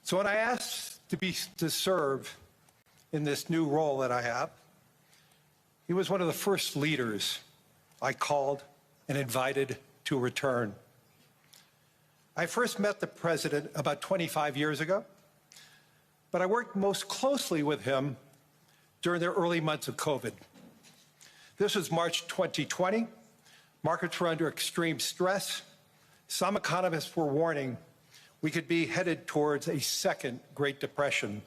So when I asked to serve in this new role that I have, he was one of the first leaders I called and invited to return. I first met the president about 25 years ago, but I worked most closely with him during the early months of COVID. This was March 2020. Markets were under extreme stress. Some economists were warning we could be headed towards a second Great Depression.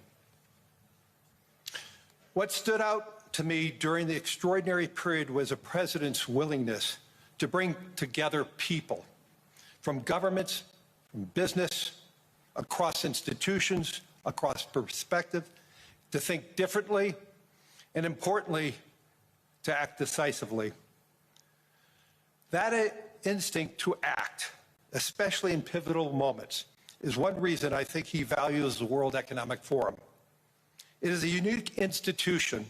What stood out to me during the extraordinary period was a president's willingness to bring together people from governments, from business, across institutions, across perspective, to think differently, and importantly, to act decisively. That instinct to act, especially in pivotal moments, is one reason I think he values the World Economic Forum. It is a unique institution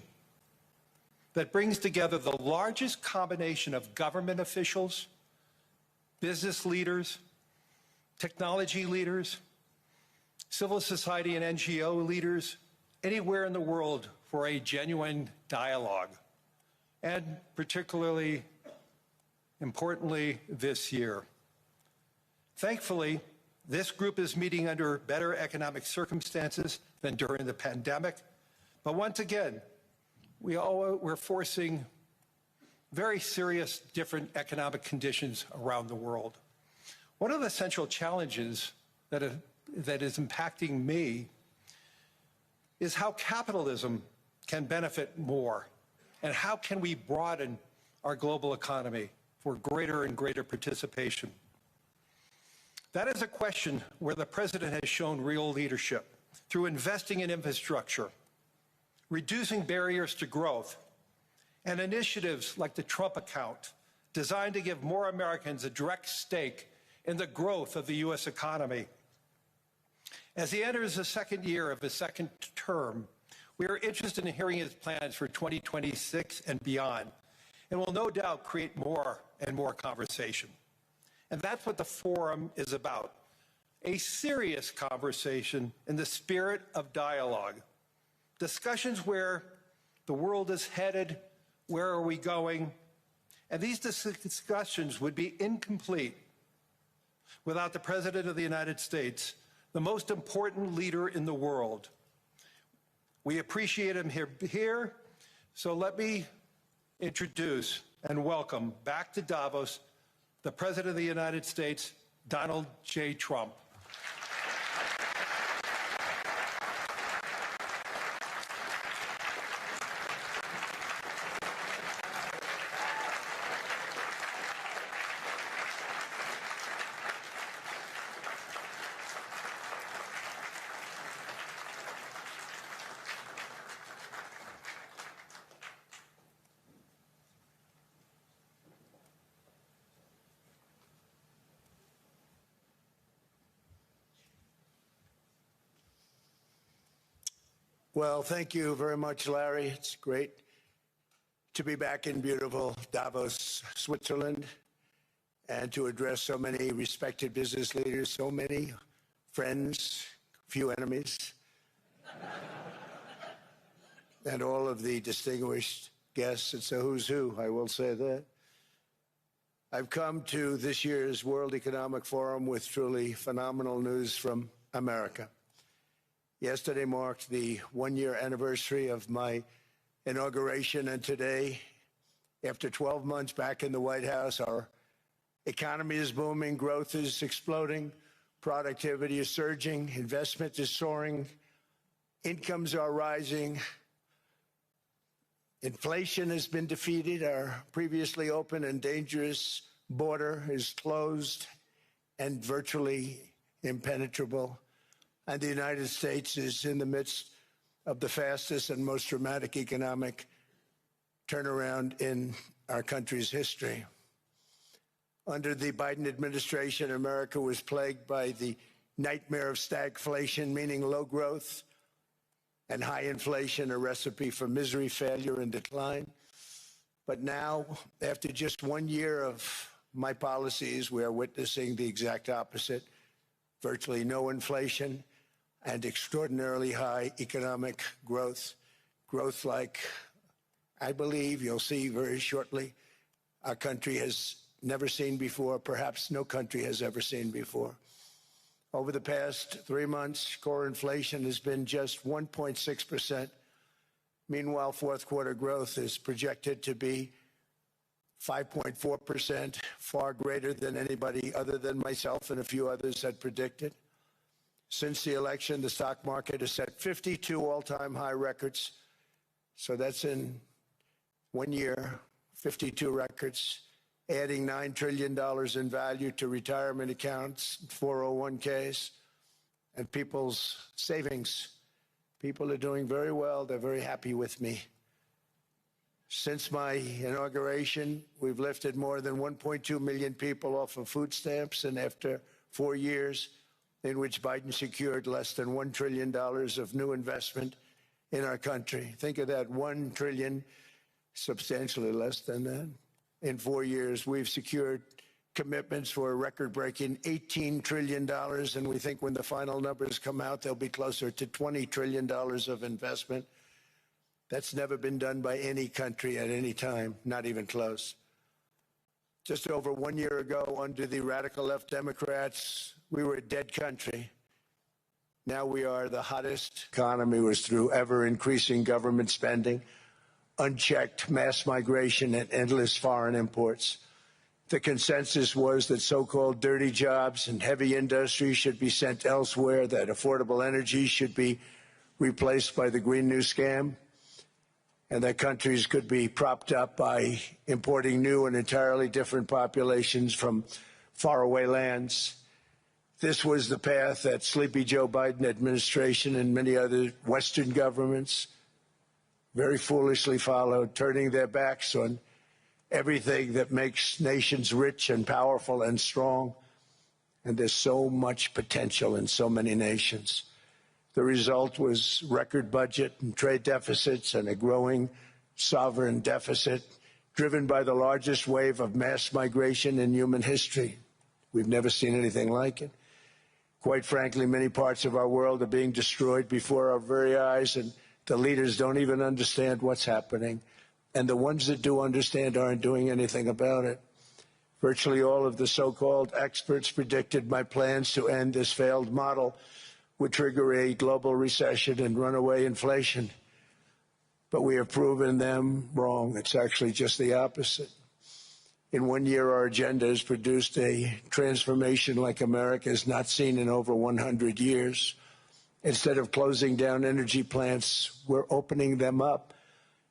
that brings together the largest combination of government officials, business leaders, technology leaders, civil society and NGO leaders, anywhere in the world for a genuine dialogue. And particularly, importantly, this year. Thankfully, this group is meeting under better economic circumstances than during the pandemic. But once again, we're facing very serious different economic conditions around the world. One of the central challenges that is impacting me is how capitalism can benefit more, and how can we broaden our global economy for greater and greater participation. That is a question where the president has shown real leadership through investing in infrastructure, reducing barriers to growth, and initiatives like the Trump account, designed to give more Americans a direct stake in the growth of the U.S. economy. As he enters the second year of his second term, we are interested in hearing his plans for 2026 and beyond, and will no doubt create more and more conversation. And that's what the forum is about, a serious conversation in the spirit of dialogue. Discussions where the world is headed, where are we going, and these discussions would be incomplete without the President of the United States, the most important leader in the world. We appreciate him here, so let me introduce and welcome back to Davos the President of the United States, Donald J. Trump. Well, thank you very much, Larry. It's great to be back in beautiful Davos, Switzerland, and to address so many respected business leaders, so many friends, few enemies, and all of the distinguished guests. It's a who's who, I will say that. I've come to this year's World Economic Forum with truly phenomenal news from America. Yesterday marked the one-year anniversary of my inauguration, and today, after 12 months back in the White House, our economy is booming, growth is exploding, productivity is surging, investment is soaring, incomes are rising, inflation has been defeated, our previously open and dangerous border is closed and virtually impenetrable. And the United States is in the midst of the fastest and most dramatic economic turnaround in our country's history. Under the Biden administration, America was plagued by the nightmare of stagflation, meaning low growth, and high inflation, a recipe for misery, failure, and decline. But now, after just 1 year of my policies, we are witnessing the exact opposite. Virtually no inflation, and extraordinarily high economic growth, growth like I believe you'll see very shortly our country has never seen before, perhaps no country has ever seen before. Over the past 3 months, core inflation has been just 1.6%. Meanwhile, fourth quarter growth is projected to be 5.4%, far greater than anybody other than myself and a few others had predicted. Since the election, the stock market has set 52 all-time high records. So that's in 1 year, 52 records, adding $9 trillion in value to retirement accounts, 401ks, and people's savings. People are doing very well. They're very happy with me. Since my inauguration, we've lifted more than 1.2 million people off of food stamps, and after 4 years in which Biden secured less than $1 trillion of new investment in our country. Think of that, 1 trillion, substantially less than that. In 4 years, we've secured commitments for a record-breaking $18 trillion, and we think when the final numbers come out, they'll be closer to $20 trillion of investment. That's never been done by any country at any time, not even close. Just over 1 year ago, under the radical left Democrats, we were a dead country. Now we are the hottest. Economy was through ever-increasing government spending, unchecked mass migration, and endless foreign imports. The consensus was that so-called dirty jobs and heavy industry should be sent elsewhere, that affordable energy should be replaced by the Green New Scam, and that countries could be propped up by importing new and entirely different populations from faraway lands. This was the path that Sleepy Joe Biden administration and many other Western governments very foolishly followed, turning their backs on everything that makes nations rich and powerful and strong. And there's so much potential in so many nations. The result was record budget and trade deficits and a growing sovereign deficit driven by the largest wave of mass migration in human history. We've never seen anything like it. Quite frankly, many parts of our world are being destroyed before our very eyes, and the leaders don't even understand what's happening. And the ones that do understand aren't doing anything about it. Virtually all of the so-called experts predicted my plans to end this failed model would trigger a global recession and runaway inflation. But we have proven them wrong. It's actually just the opposite. In 1 year, our agenda has produced a transformation like America has not seen in over 100 years. Instead of closing down energy plants, we're opening them up.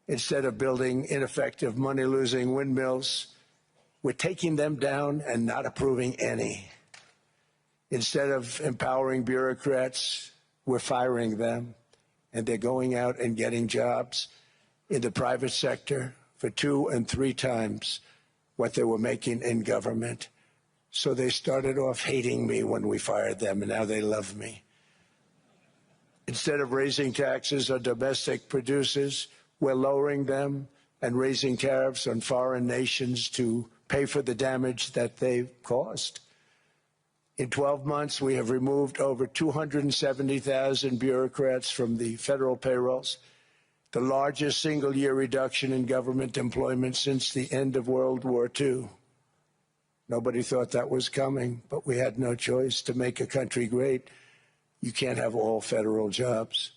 Instead of building ineffective, money-losing windmills, we're taking them down and not approving any. Instead of empowering bureaucrats, we're firing them, and they're going out and getting jobs in the private sector for 2 and 3 times what they were making in government. So they started off hating me when we fired them, and now they love me. Instead of raising taxes on domestic producers, we're lowering them and raising tariffs on foreign nations to pay for the damage that they've caused. In 12 months, we have removed over 270,000 bureaucrats from the federal payrolls, the largest single-year reduction in government employment since the end of World War II. Nobody thought that was coming, but we had no choice. To make a country great, you can't have all federal jobs.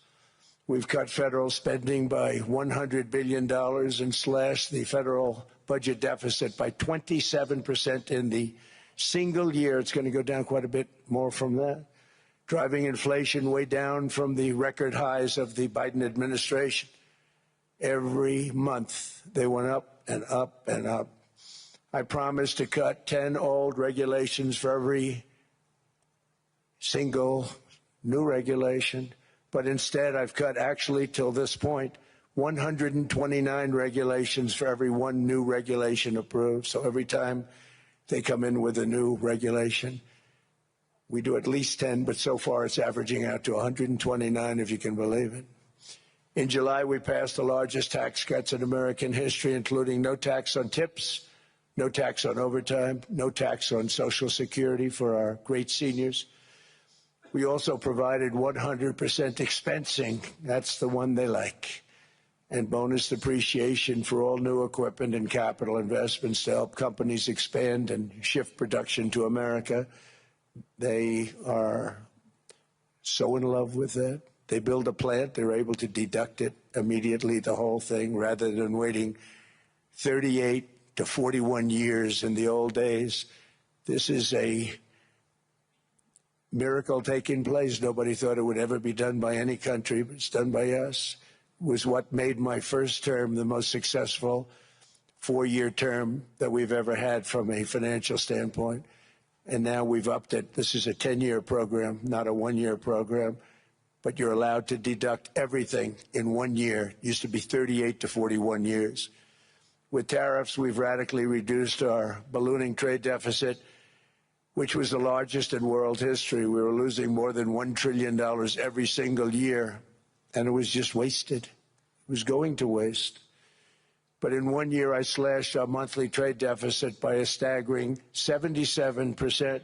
We've cut federal spending by $100 billion and slashed the federal budget deficit by 27% in the single year. It's going to go down quite a bit more from that, driving inflation way down from the record highs of the Biden administration. Every month, they went up and up and up. I promised to cut 10 old regulations for every single new regulation, but instead I've cut, actually till this point, 129 regulations for every 1 new regulation approved. So every time they come in with a new regulation, we do at least 10, but so far it's averaging out to 129, if you can believe it. In July, we passed the largest tax cuts in American history, including no tax on tips, no tax on overtime, no tax on Social Security for our great seniors. We also provided 100% expensing. That's the one they like. And bonus depreciation for all new equipment and capital investments to help companies expand and shift production to America. They are so in love with that. They build a plant, they're able to deduct it immediately, the whole thing, rather than waiting 38 to 41 years in the old days. This is a miracle taking place. Nobody thought it would ever be done by any country, but it's done by us. It was what made my first term the most successful 4-year term that we've ever had from a financial standpoint. And now we've upped it. This is a 10-year program, not a 1-year program, but you're allowed to deduct everything in 1 year. It used to be 38 to 41 years. With tariffs, we've radically reduced our ballooning trade deficit, which was the largest in world history. We were losing more than $1 trillion every single year, and it was just wasted. It was going to waste. But in 1 year, I slashed our monthly trade deficit by a staggering 77%,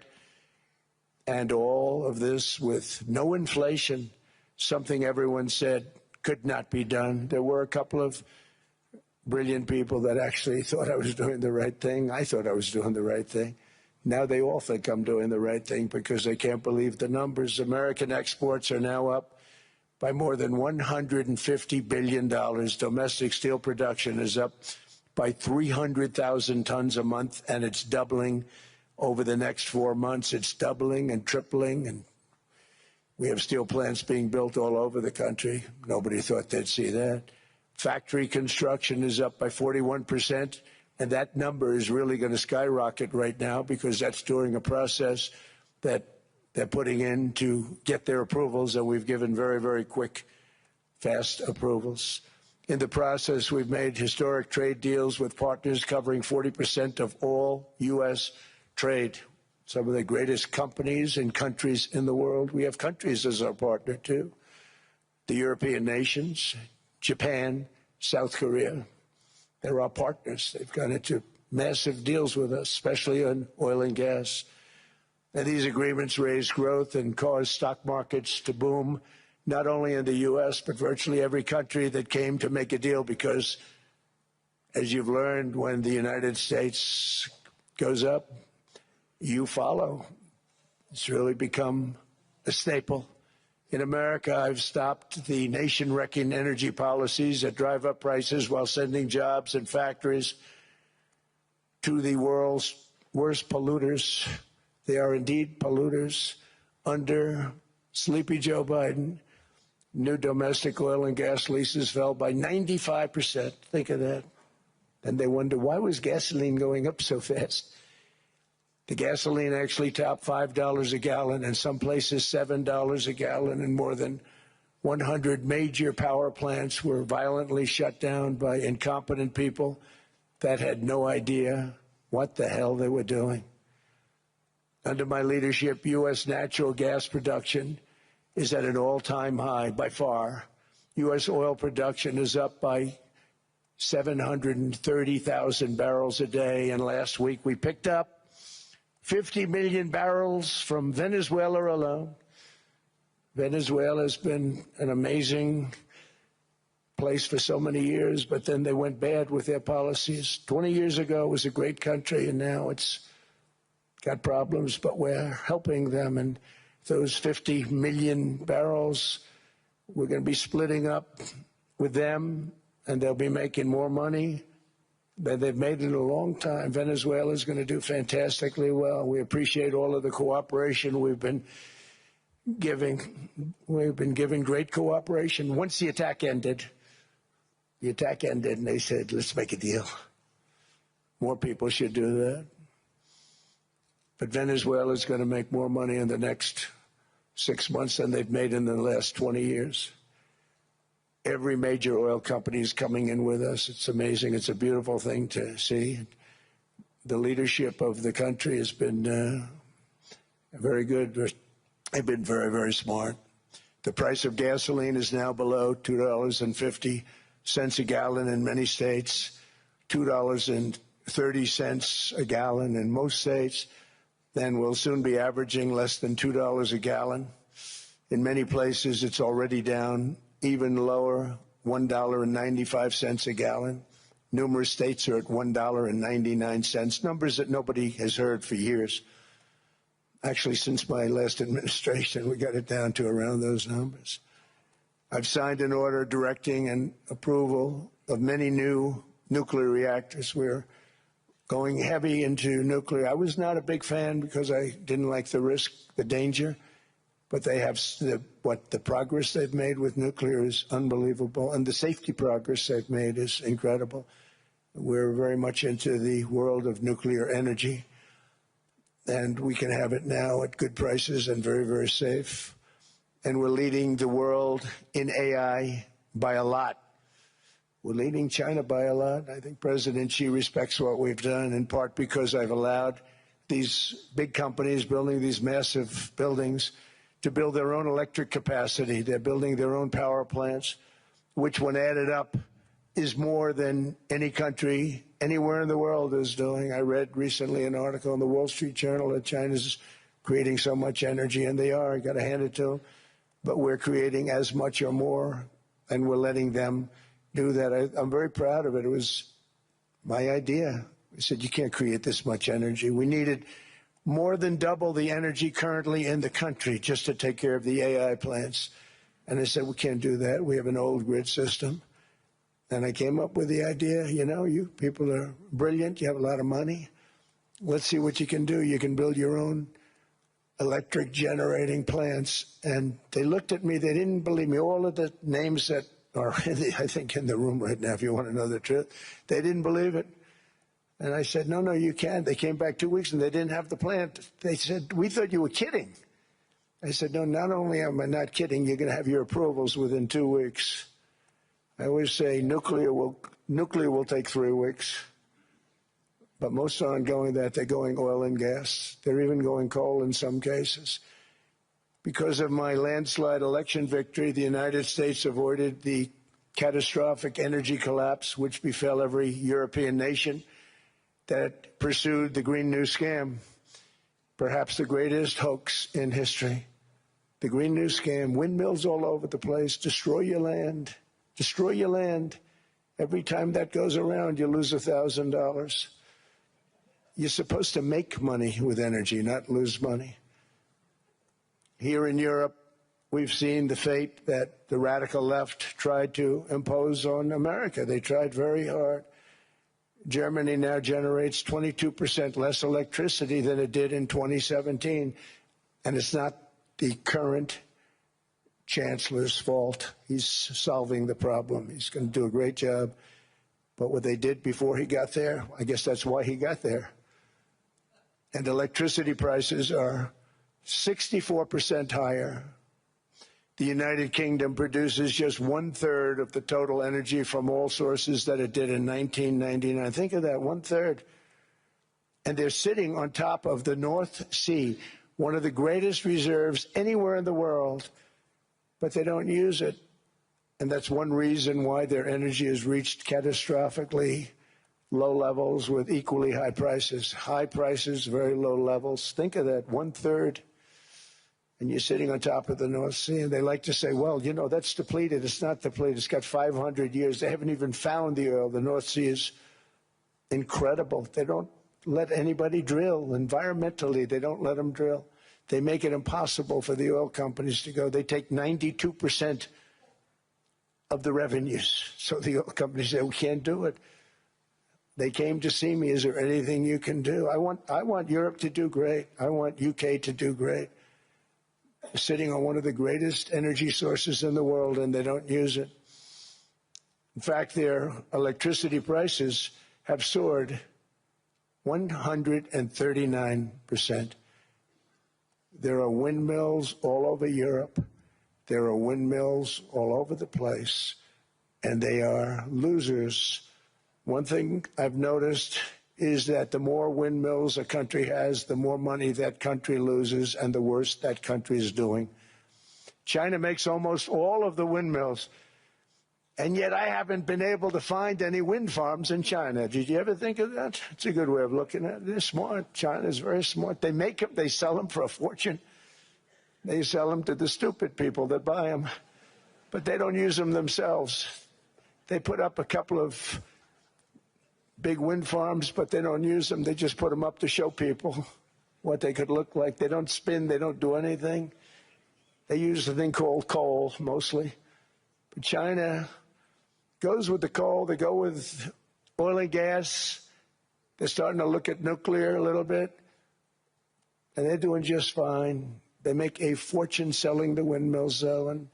and all of this with no inflation, something everyone said could not be done. There were a couple of brilliant people that actually thought I was doing the right thing. I thought I was doing the right thing. Now they all think I'm doing the right thing because they can't believe the numbers. American exports are now up by more than $150 billion. Domestic steel production is up by 300,000 tons a month, and it's doubling over the next 4 months. It's doubling and tripling, and we have steel plants being built all over the country. Nobody thought they'd see that. Factory construction is up by 41%. And that number is really going to skyrocket right now because that's during a process that they're putting in to get their approvals, and we've given very, very quick, fast approvals. In the process, we've made historic trade deals with partners covering 40% of all U.S. trade. Some of the greatest companies and countries in the world. We have countries as our partner, too. The European nations, Japan, South Korea. They're our partners. They've gone into massive deals with us, especially on oil and gas. And these agreements raise growth and cause stock markets to boom, not only in the U.S., but virtually every country that came to make a deal, because, as you've learned, when the United States goes up, you follow. It's really become a staple. In America, I've stopped the nation-wrecking energy policies that drive up prices while sending jobs and factories to the world's worst polluters. They are indeed polluters. Under Sleepy Joe Biden, new domestic oil and gas leases fell by 95%. Think of that. And they wonder, why was gasoline going up so fast? The gasoline actually topped $5 a gallon, and some places $7 a gallon, and more than 100 major power plants were violently shut down by incompetent people that had no idea what the hell they were doing. Under my leadership, U.S. natural gas production is at an all-time high by far. U.S. oil production is up by 730,000 barrels a day, and last week we picked up 50 million barrels from Venezuela alone. Venezuela has been an amazing place for so many years, but then they went bad with their policies. 20 years ago, it was a great country, and now it's got problems, but we're helping them. And those 50 million barrels, we're going to be splitting up with them, and they'll be making more money than they've made in a long time. Venezuela is going to do fantastically well. We appreciate all of the cooperation we've been giving. We've been giving great cooperation. Once the attack ended, and they said, let's make a deal. More people should do that. But Venezuela is going to make more money in the next 6 months than they've made in the last 20 years. Every major oil company is coming in with us. It's amazing. It's a beautiful thing to see. The leadership of the country has been very good. They've been very, very smart. The price of gasoline is now below $2.50 a gallon in many states, $2.30 a gallon in most states. Then we'll soon be averaging less than $2 a gallon. In many places, it's already down even lower, $1.95 a gallon. Numerous states are at $1.99, numbers that nobody has heard for years. Actually, since my last administration, we got it down to around those numbers. I've signed an order directing and approval of many new nuclear reactors. We're going heavy into nuclear. I was not a big fan because I didn't like the risk, the danger, but they have the progress they've made with nuclear is unbelievable, and the safety progress they've made is incredible. We're very much into the world of nuclear energy, and we can have it now at good prices and very, very safe. And we're leading the world in AI by a lot. We're leading China by a lot. I think President Xi respects what we've done, in part because I've allowed these big companies building these massive buildings to build their own electric capacity. They're building their own power plants, which when added up is more than any country anywhere in the world is doing. I read recently an article in the Wall Street Journal that China's creating so much energy, and they are. I got to hand it to them. But we're creating as much or more, and we're letting them do that. I'm very proud of it. It was my idea. I said, you can't create this much energy. We needed more than double the energy currently in the country just to take care of the AI plants. And I said, we can't do that. We have an old grid system. And I came up with the idea, you know, you people are brilliant. You have a lot of money. Let's see what you can do. You can build your own electric generating plants. And they looked at me. They didn't believe me. All of the names that are, I think, in the room right now, if you want to know the truth, they didn't believe it. And I said, no, you can't. They came back 2 weeks and they didn't have the plant. They said, we thought you were kidding. I said, no, not only am I not kidding, you're going to have your approvals within 2 weeks. I always say nuclear will take 3 weeks. But most aren't going that. They're going oil and gas. They're even going coal in some cases. Because of my landslide election victory, the United States avoided the catastrophic energy collapse which befell every European nation that pursued the Green New Scam, perhaps the greatest hoax in history. The Green New Scam, windmills all over the place, destroy your land, destroy your land. Every time that goes around, you lose $1,000. You're supposed to make money with energy, not lose money. Here in Europe, we've seen the fate that the radical left tried to impose on America. They tried very hard. Germany now generates 22% less electricity than it did in 2017. And it's not the current chancellor's fault. He's solving the problem. He's going to do a great job. But what they did before he got there, I guess that's why he got there. And electricity prices are 64% higher. The United Kingdom produces just 1/3 of the total energy from all sources that it did in 1999. Think of that, 1/3. And they're sitting on top of the North Sea, one of the greatest reserves anywhere in the world, but they don't use it. And that's one reason why their energy has reached catastrophically low levels with equally high prices. High prices, very low levels. Think of that, 1/3. And you're sitting on top of the North Sea, and they like to say, well, you know, that's depleted. It's not depleted. It's got 500 years. They haven't even found the oil. The North Sea is incredible. They don't let anybody drill. Environmentally, they don't let them drill. They make it impossible for the oil companies to go. They take 92% of the revenues. So the oil companies say, we can't do it. They came to see me. Is there anything you can do? I want Europe to do great. I want UK to do great. Sitting on one of the greatest energy sources in the world, and they don't use it. In fact, their electricity prices have soared 139%. There are windmills all over Europe. There are windmills all over the place, and they are losers. One thing I've noticed is that the more windmills a country has, the more money that country loses and the worse that country is doing. China makes almost all of the windmills, and yet I haven't been able to find any wind farms in China. Did you ever think of that? It's a good way of looking at it. They're smart. China is very smart. They make them, they sell them for a fortune. They sell them to the stupid people that buy them, but they don't use them themselves. They put up a couple of big wind farms, but they don't use them. They just put them up to show people what they could look like. They don't spin. They don't do anything. They use a thing called coal, mostly. But China goes with the coal. They go with oil and gas. They're starting to look at nuclear a little bit. And they're doing just fine. They make a fortune selling the windmills, though. And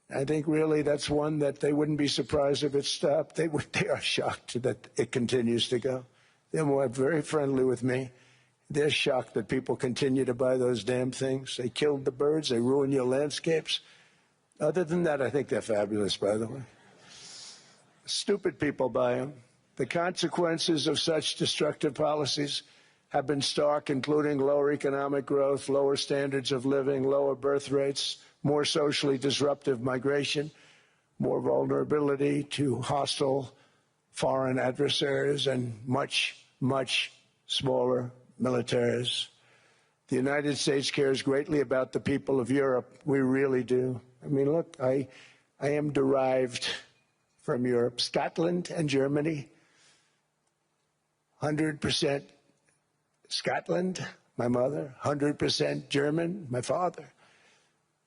I think really that's one that they wouldn't be surprised if it stopped. They are shocked that it continues to go. They're very friendly with me. They're shocked that people continue to buy those damn things. They killed the birds. They ruin your landscapes. Other than that, I think they're fabulous, by the way. Stupid people buy them. The consequences of such destructive policies have been stark, including lower economic growth, lower standards of living, lower birth rates, more socially disruptive migration, more vulnerability to hostile foreign adversaries, and much, much smaller militaries. The United States cares greatly about the people of Europe. We really do. I mean, look, I am derived from Europe, Scotland and Germany, 100% Scotland, my mother, 100% German, my father.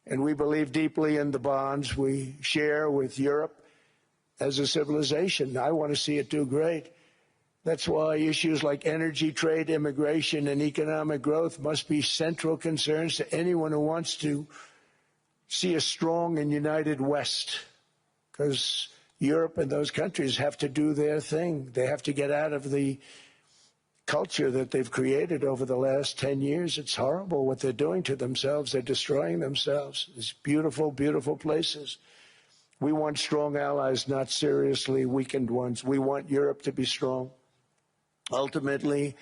And we believe deeply in the bonds we share with Europe as a civilization. I want to see it do great. That's why issues like energy, trade, immigration, and economic growth must be central concerns to anyone who wants to see a strong and united West, because Europe and those countries have to do their thing. They have to get out of the culture that they've created over the last 10 years. It's horrible what they're doing to themselves. They're destroying themselves. These beautiful, beautiful places. We want strong allies, not seriously weakened ones. We want Europe to be strong. Ultimately,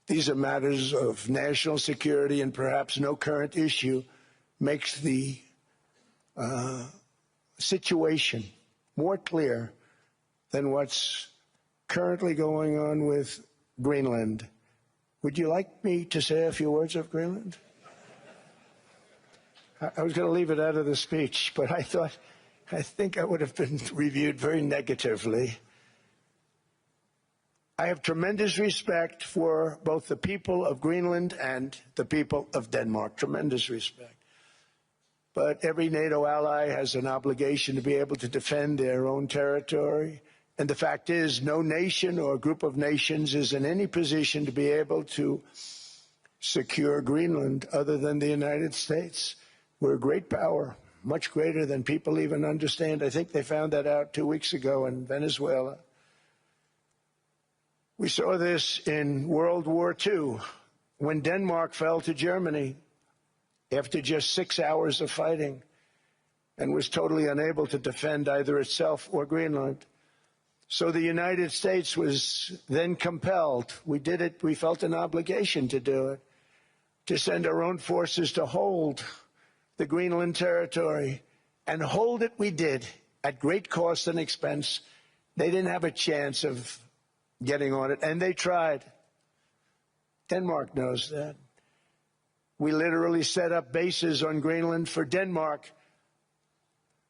these are matters of national security, and perhaps no current issue makes the situation more clear than what's currently going on with Greenland. Would you like me to say a few words of Greenland? I was going to leave it out of the speech, but I think I would have been reviewed very negatively. I have tremendous respect for both the people of Greenland and the people of Denmark, tremendous respect. But every NATO ally has an obligation to be able to defend their own territory. And the fact is, no nation or group of nations is in any position to be able to secure Greenland other than the United States. We're a great power, much greater than people even understand. I think they found that out 2 weeks ago in Venezuela. We saw this in World War II, when Denmark fell to Germany after just 6 hours of fighting and was totally unable to defend either itself or Greenland. So the United States was then compelled, we did it, we felt an obligation to do it, to send our own forces to hold the Greenland territory. And hold it we did, at great cost and expense. They didn't have a chance of getting on it, and they tried. Denmark knows that. We literally set up bases on Greenland for Denmark.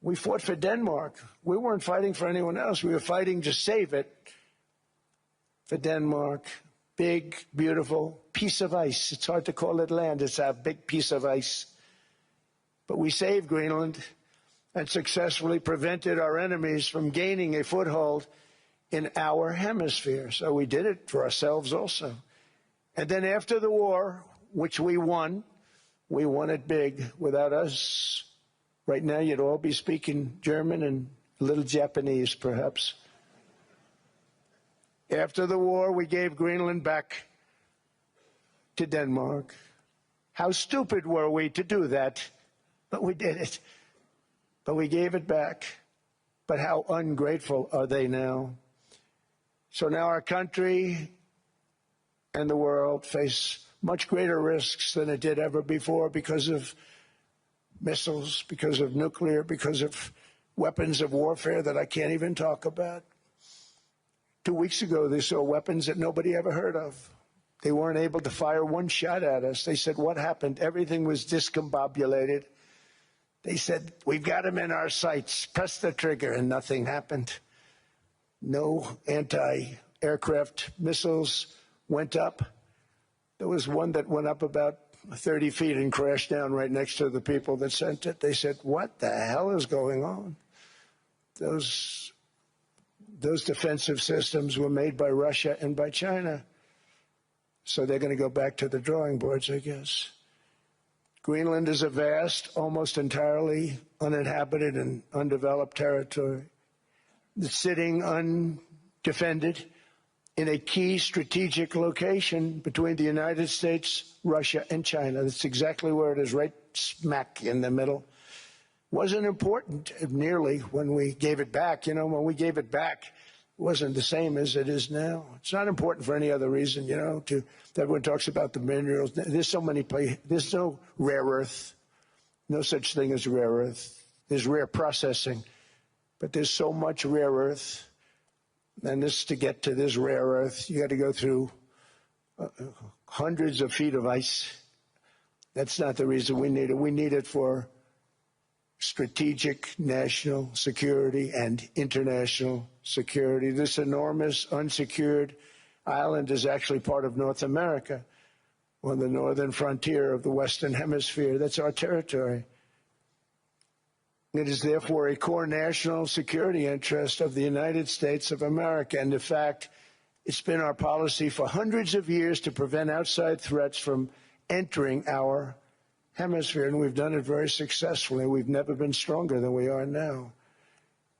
We fought for Denmark. We weren't fighting for anyone else. We were fighting to save it for Denmark. Big, beautiful piece of ice. It's hard to call it land. It's a big piece of ice. But we saved Greenland and successfully prevented our enemies from gaining a foothold in our hemisphere. So we did it for ourselves also. And then after the war, which we won it big. Without us, right now you'd all be speaking German and a little Japanese, perhaps. After the war, we gave Greenland back to Denmark. How stupid were we to do that? But we did it. But we gave it back. But how ungrateful are they now? So now our country and the world face much greater risks than it did ever before because of missiles, because of nuclear, because of weapons of warfare that I can't even talk about. 2 weeks ago, they saw weapons that nobody ever heard of. They weren't able to fire one shot at us. They said, what happened? Everything was discombobulated. They said, we've got them in our sights. Press the trigger, and nothing happened. No anti-aircraft missiles went up. There was one that went up about 30 feet and crashed down right next to the people that sent it. They said, what the hell is going on? Those defensive systems were made by Russia and by China. So they're going to go back to the drawing boards, I guess. Greenland is a vast, almost entirely uninhabited and undeveloped territory. It's sitting undefended in a key strategic location between the United States, Russia, and China. That's exactly where it is, right smack in the middle. Wasn't important nearly when we gave it back. You know, when we gave it back, it wasn't the same as it is now. It's not important for any other reason, you know, everyone talks about the minerals. There's so many places. There's no rare earth, no such thing as rare earth. There's rare processing, but there's so much rare earth. And to get to this rare earth, you got to go through hundreds of feet of ice. That's not the reason we need it. We need it for strategic national security and international security. This enormous unsecured island is actually part of North America, on the northern frontier of the Western Hemisphere. That's our territory. It is therefore a core national security interest of the United States of America. And in fact, it's been our policy for hundreds of years to prevent outside threats from entering our hemisphere, and we've done it very successfully. We've never been stronger than we are now.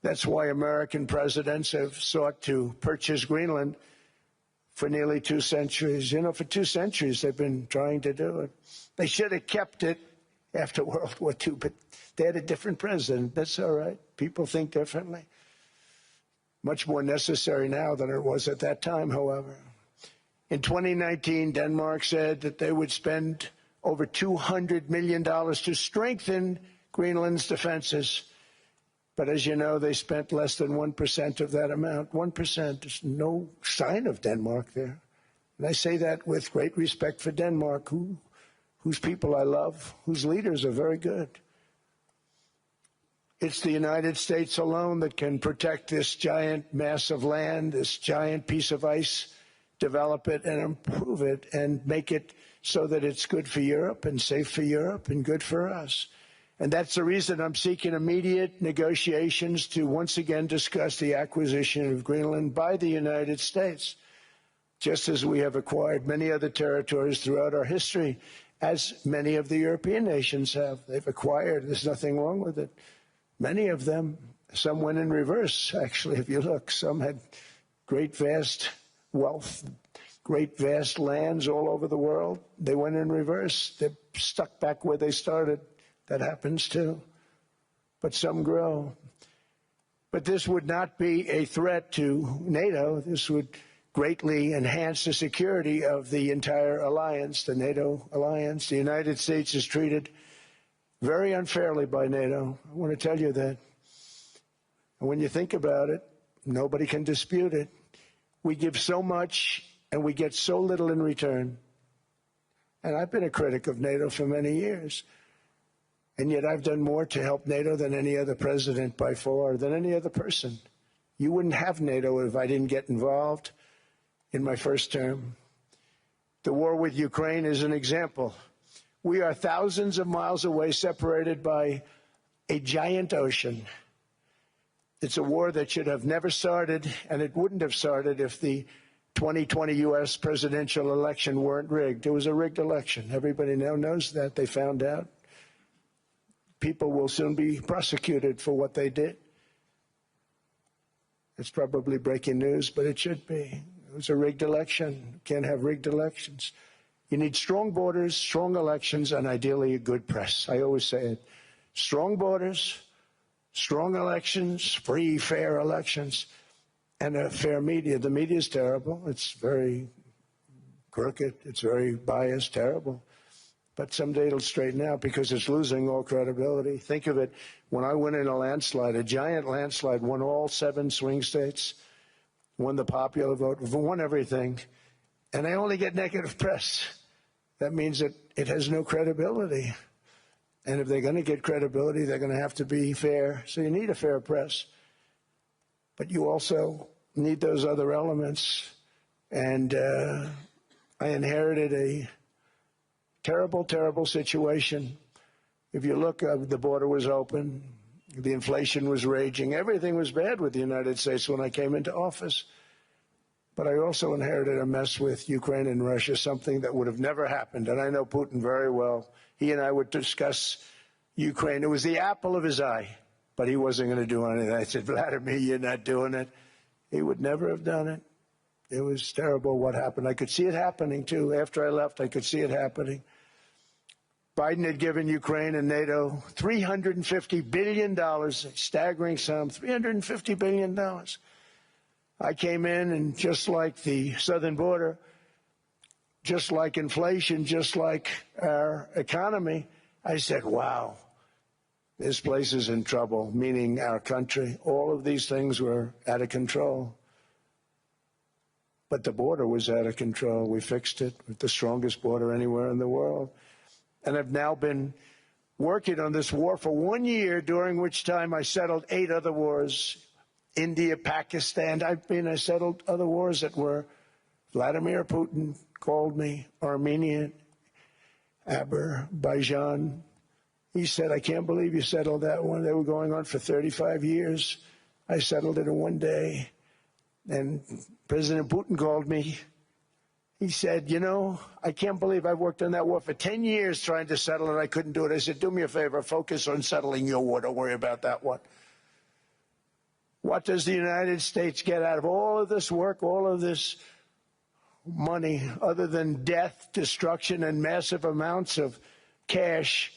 That's why American presidents have sought to purchase Greenland for nearly 2 centuries. You know, for 2 centuries they've been trying to do it. They should have kept it after World War II, but they had a different president. That's all right. People think differently. Much more necessary now than it was at that time, however. In 2019, Denmark said that they would spend over $200 million to strengthen Greenland's defenses. But as you know, they spent less than 1% of that amount. 1%. There's no sign of Denmark there. And I say that with great respect for Denmark, whose people I love, whose leaders are very good. It's the United States alone that can protect this giant mass of land, this giant piece of ice, develop it and improve it and make it so that it's good for Europe and safe for Europe and good for us. And that's the reason I'm seeking immediate negotiations to once again discuss the acquisition of Greenland by the United States, just as we have acquired many other territories throughout our history, as many of the European nations have. They've acquired. There's nothing wrong with it. Many of them, some went in reverse, actually, if you look. Some had great, vast wealth, great, vast lands all over the world. They went in reverse. They're stuck back where they started. That happens too. But some grow. But this would not be a threat to NATO. This would greatly enhance the security of the entire alliance, the NATO alliance. The United States is treated very unfairly by NATO. I want to tell you that. And when you think about it, nobody can dispute it. We give so much and we get so little in return. And I've been a critic of NATO for many years. And yet I've done more to help NATO than any other president by far, than any other person. You wouldn't have NATO if I didn't get involved in my first term. The war with Ukraine is an example. We are thousands of miles away, separated by a giant ocean. It's a war that should have never started, and it wouldn't have started if the 2020 U.S. presidential election weren't rigged. It was a rigged election. Everybody now knows that. They found out. People will soon be prosecuted for what they did. It's probably breaking news, but it should be. It was a rigged election. You can't have rigged elections. You need strong borders, strong elections, and ideally a good press. I always say it. Strong borders, strong elections, free, fair elections, and a fair media. The media is terrible. It's very crooked. It's very biased, terrible. But someday it'll straighten out because it's losing all credibility. Think of it. When I went in a landslide, a giant landslide, won all 7 swing states, won the popular vote, won everything, and I only get negative press, that means that it has no credibility. And if they're going to get credibility, they're going to have to be fair. So you need a fair press. But you also need those other elements. And I inherited a terrible, terrible situation. If you look, the border was open. The inflation was raging. Everything was bad with the United States when I came into office. But I also inherited a mess with Ukraine and Russia, something that would have never happened. And I know Putin very well. He and I would discuss Ukraine. It was the apple of his eye, but he wasn't going to do anything. I said, Vladimir, you're not doing it. He would never have done it. It was terrible what happened. I could see it happening, too. After I left, I could see it happening. Biden had given Ukraine and NATO $350 billion, a staggering sum, $350 billion. I came in, and just like the southern border, just like inflation, just like our economy, I said, wow, this place is in trouble, meaning our country. All of these things were out of control. But the border was out of control. We fixed it with the strongest border anywhere in the world. And I've now been working on this war for 1 year, during which time I settled 8 other wars. India, Pakistan. I settled other wars that were Vladimir Putin called me, Armenia, Azerbaijan. He said, I can't believe you settled that one. They were going on for 35 years. I settled it in 1 day. And President Putin called me. He said, you know, I can't believe I've worked on that war for 10 years trying to settle it. I couldn't do it. I said, do me a favor, focus on settling your war. Don't worry about that one. What does the United States get out of all of this work, all of this money, other than death, destruction, and massive amounts of cash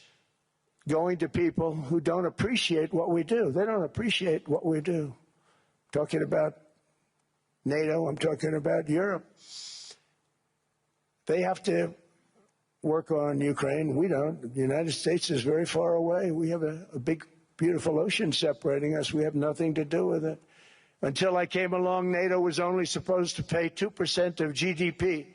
going to people who don't appreciate what we do? They don't appreciate what we do. I'm talking about NATO. I'm talking about Europe. They have to work on Ukraine. We don't. The United States is very far away. We have a big, beautiful ocean separating us. We have nothing to do with it. Until I came along, NATO was only supposed to pay 2% of GDP.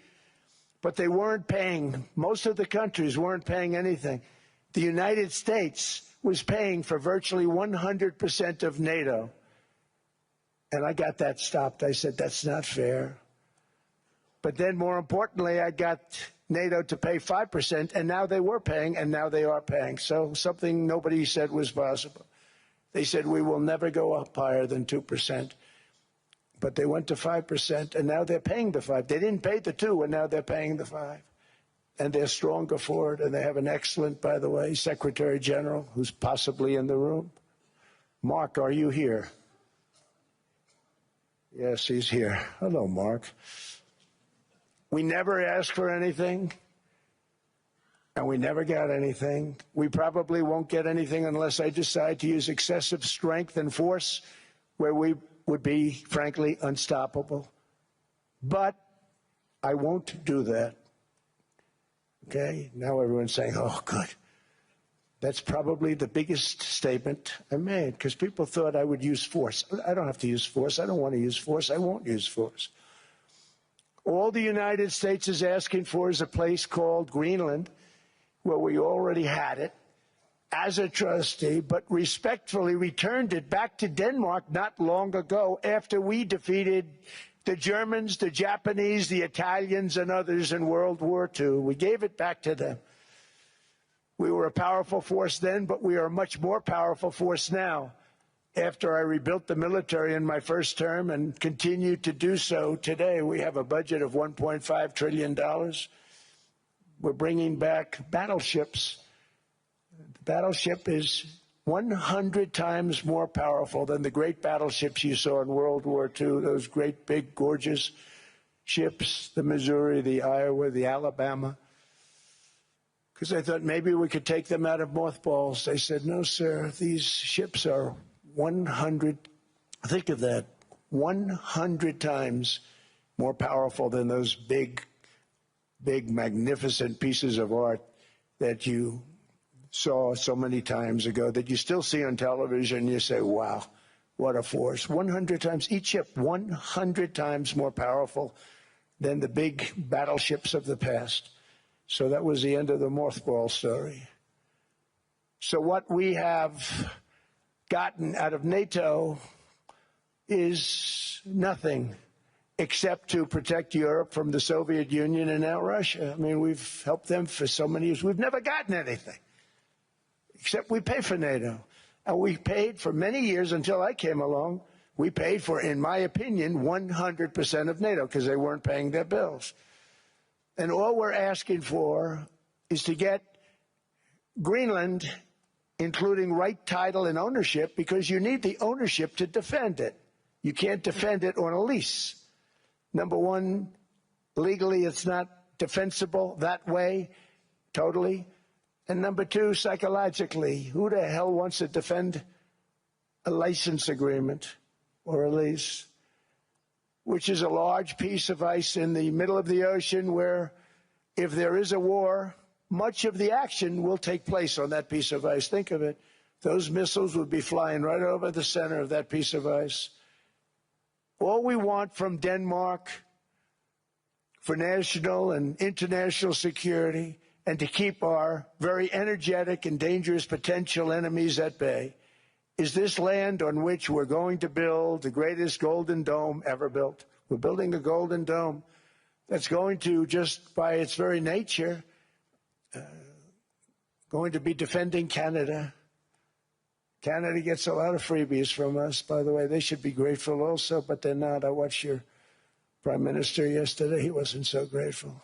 But they weren't paying. Most of the countries weren't paying anything. The United States was paying for virtually 100% of NATO. And I got that stopped. I said, that's not fair. But then, more importantly, I got NATO to pay 5%, and now they were paying, and now they are paying. So something nobody said was possible. They said, we will never go up higher than 2%. But they went to 5%, and now they're paying the 5%. They didn't pay the 2%, and now they're paying the 5%. And they're stronger for it, and they have an excellent, by the way, Secretary General, who's possibly in the room. Mark, are you here? Yes, he's here. Hello, Mark. We never asked for anything, and we never got anything. We probably won't get anything unless I decide to use excessive strength and force, where we would be, frankly, unstoppable. But I won't do that. Okay? Now everyone's saying, oh, good. That's probably the biggest statement I made, because people thought I would use force. I don't have to use force. I don't want to use force. I won't use force. All the United States is asking for is a place called Greenland, where we already had it, as a trustee, but respectfully returned it back to Denmark not long ago, after we defeated the Germans, the Japanese, the Italians, and others in World War II. We gave it back to them. We were a powerful force then, but we are a much more powerful force now, after I rebuilt the military in my first term and continue to do so today. We have a budget of $1.5 trillion. We're bringing back battleships. The battleship is 100 times more powerful than the great battleships you saw in World War II, those great, big, gorgeous ships, the Missouri, the Iowa, the Alabama. Because I thought maybe we could take them out of mothballs. They said, no, sir, these ships are 100, think of that, 100 times more powerful than those big, magnificent pieces of art that you saw so many times ago, that you still see on television. You say, wow, what a force. 100 times, each ship 100 times more powerful than the big battleships of the past. So that was the end of the mothball story. So what we have gotten out of NATO is nothing except to protect Europe from the Soviet Union and now Russia. I mean, we've helped them for so many years. We've never gotten anything, except we pay for NATO. And we paid for many years until I came along. We paid for, in my opinion, 100% of NATO because they weren't paying their bills. And all we're asking for is to get Greenland, including right title and ownership, because you need the ownership to defend it. You can't defend it on a lease. Number one, legally it's not defensible that way, totally. And number two, psychologically, who the hell wants to defend a license agreement or a lease, which is a large piece of ice in the middle of the ocean where if there is a war, much of the action will take place on that piece of ice. Think of it. Those missiles would be flying right over the center of that piece of ice. All we want from Denmark for national and international security and to keep our very energetic and dangerous potential enemies at bay is this land on which we're going to build the greatest golden dome ever built. We're building a golden dome that's going to, just by its very nature, going to be defending Canada. Canada gets a lot of freebies from us, by the way. They should be grateful also, but they're not. I watched your Prime Minister yesterday. He wasn't so grateful.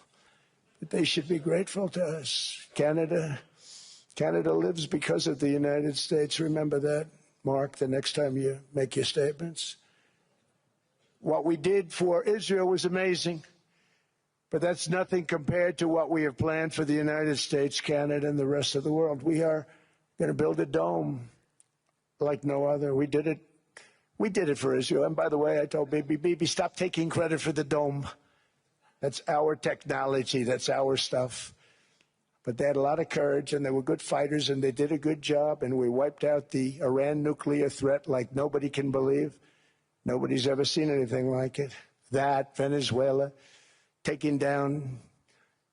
But they should be grateful to us. Canada lives because of the United States. Remember that, Mark, the next time you make your statements. What we did for Israel was amazing, but that's nothing compared to what we have planned for the United States, Canada, and the rest of the world. We are going to build a dome like no other. We did it for Israel. And by the way, I told Bibi, stop taking credit for the dome. That's our technology. That's our stuff. But they had a lot of courage, and they were good fighters, and they did a good job, and we wiped out the Iran nuclear threat like nobody can believe. Nobody's ever seen anything like it. That, Venezuela, taking down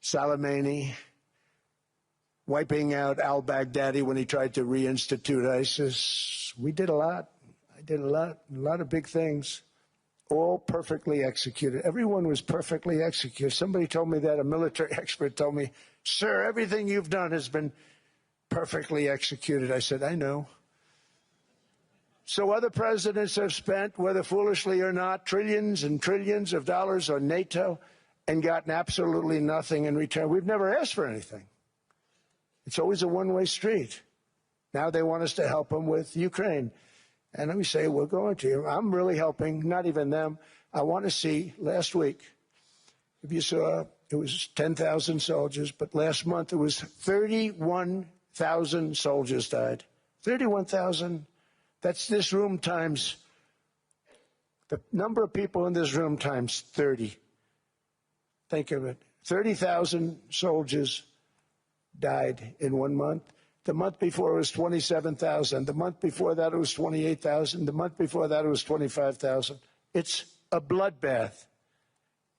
Soleimani, wiping out al-Baghdadi when he tried to reinstitute ISIS. We did a lot. I did a lot of big things, all perfectly executed. Everyone was perfectly executed. Somebody told me that, a military expert told me, sir, everything you've done has been perfectly executed. I said, I know. So other presidents have spent, whether foolishly or not, trillions and trillions of dollars on NATO and gotten absolutely nothing in return. We've never asked for anything. It's always a one-way street. Now they want us to help them with Ukraine. And we say, we're going to. I'm really helping, not even them. I want to see, last week, if you saw, it was 10,000 soldiers, but last month it was 31,000 soldiers died. 31,000. That's this room times, the number of people in this room times 30. Think of it. 30,000 soldiers died in 1 month. The month before it was 27,000. The month before that it was 28,000. The month before that it was 25,000. It's a bloodbath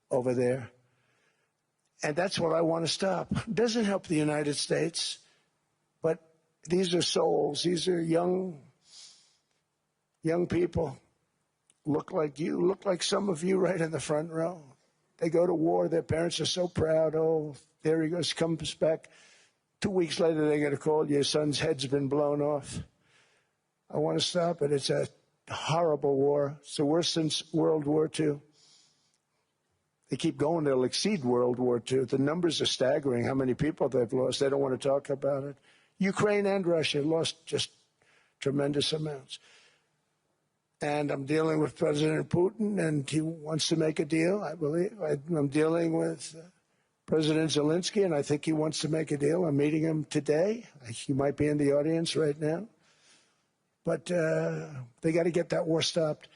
over there. And that's what I want to stop. It doesn't help the United States, but these are souls. These are young people. Look like you, look like some of you right in the front row. They go to war. Their parents are so proud. Oh, there he goes, comes back. 2 weeks later, they get a call, your son's head's been blown off. I want to stop it. It's a horrible war. It's the worst since World War II. They keep going. They'll exceed World War II. The numbers are staggering, how many people they've lost. They don't want to talk about it. Ukraine and Russia lost just tremendous amounts. And I'm dealing with President Putin, and he wants to make a deal, I believe. I'm dealing with President Zelensky, and I think he wants to make a deal. I'm meeting him today. He might be in the audience right now. But they got to get that war stopped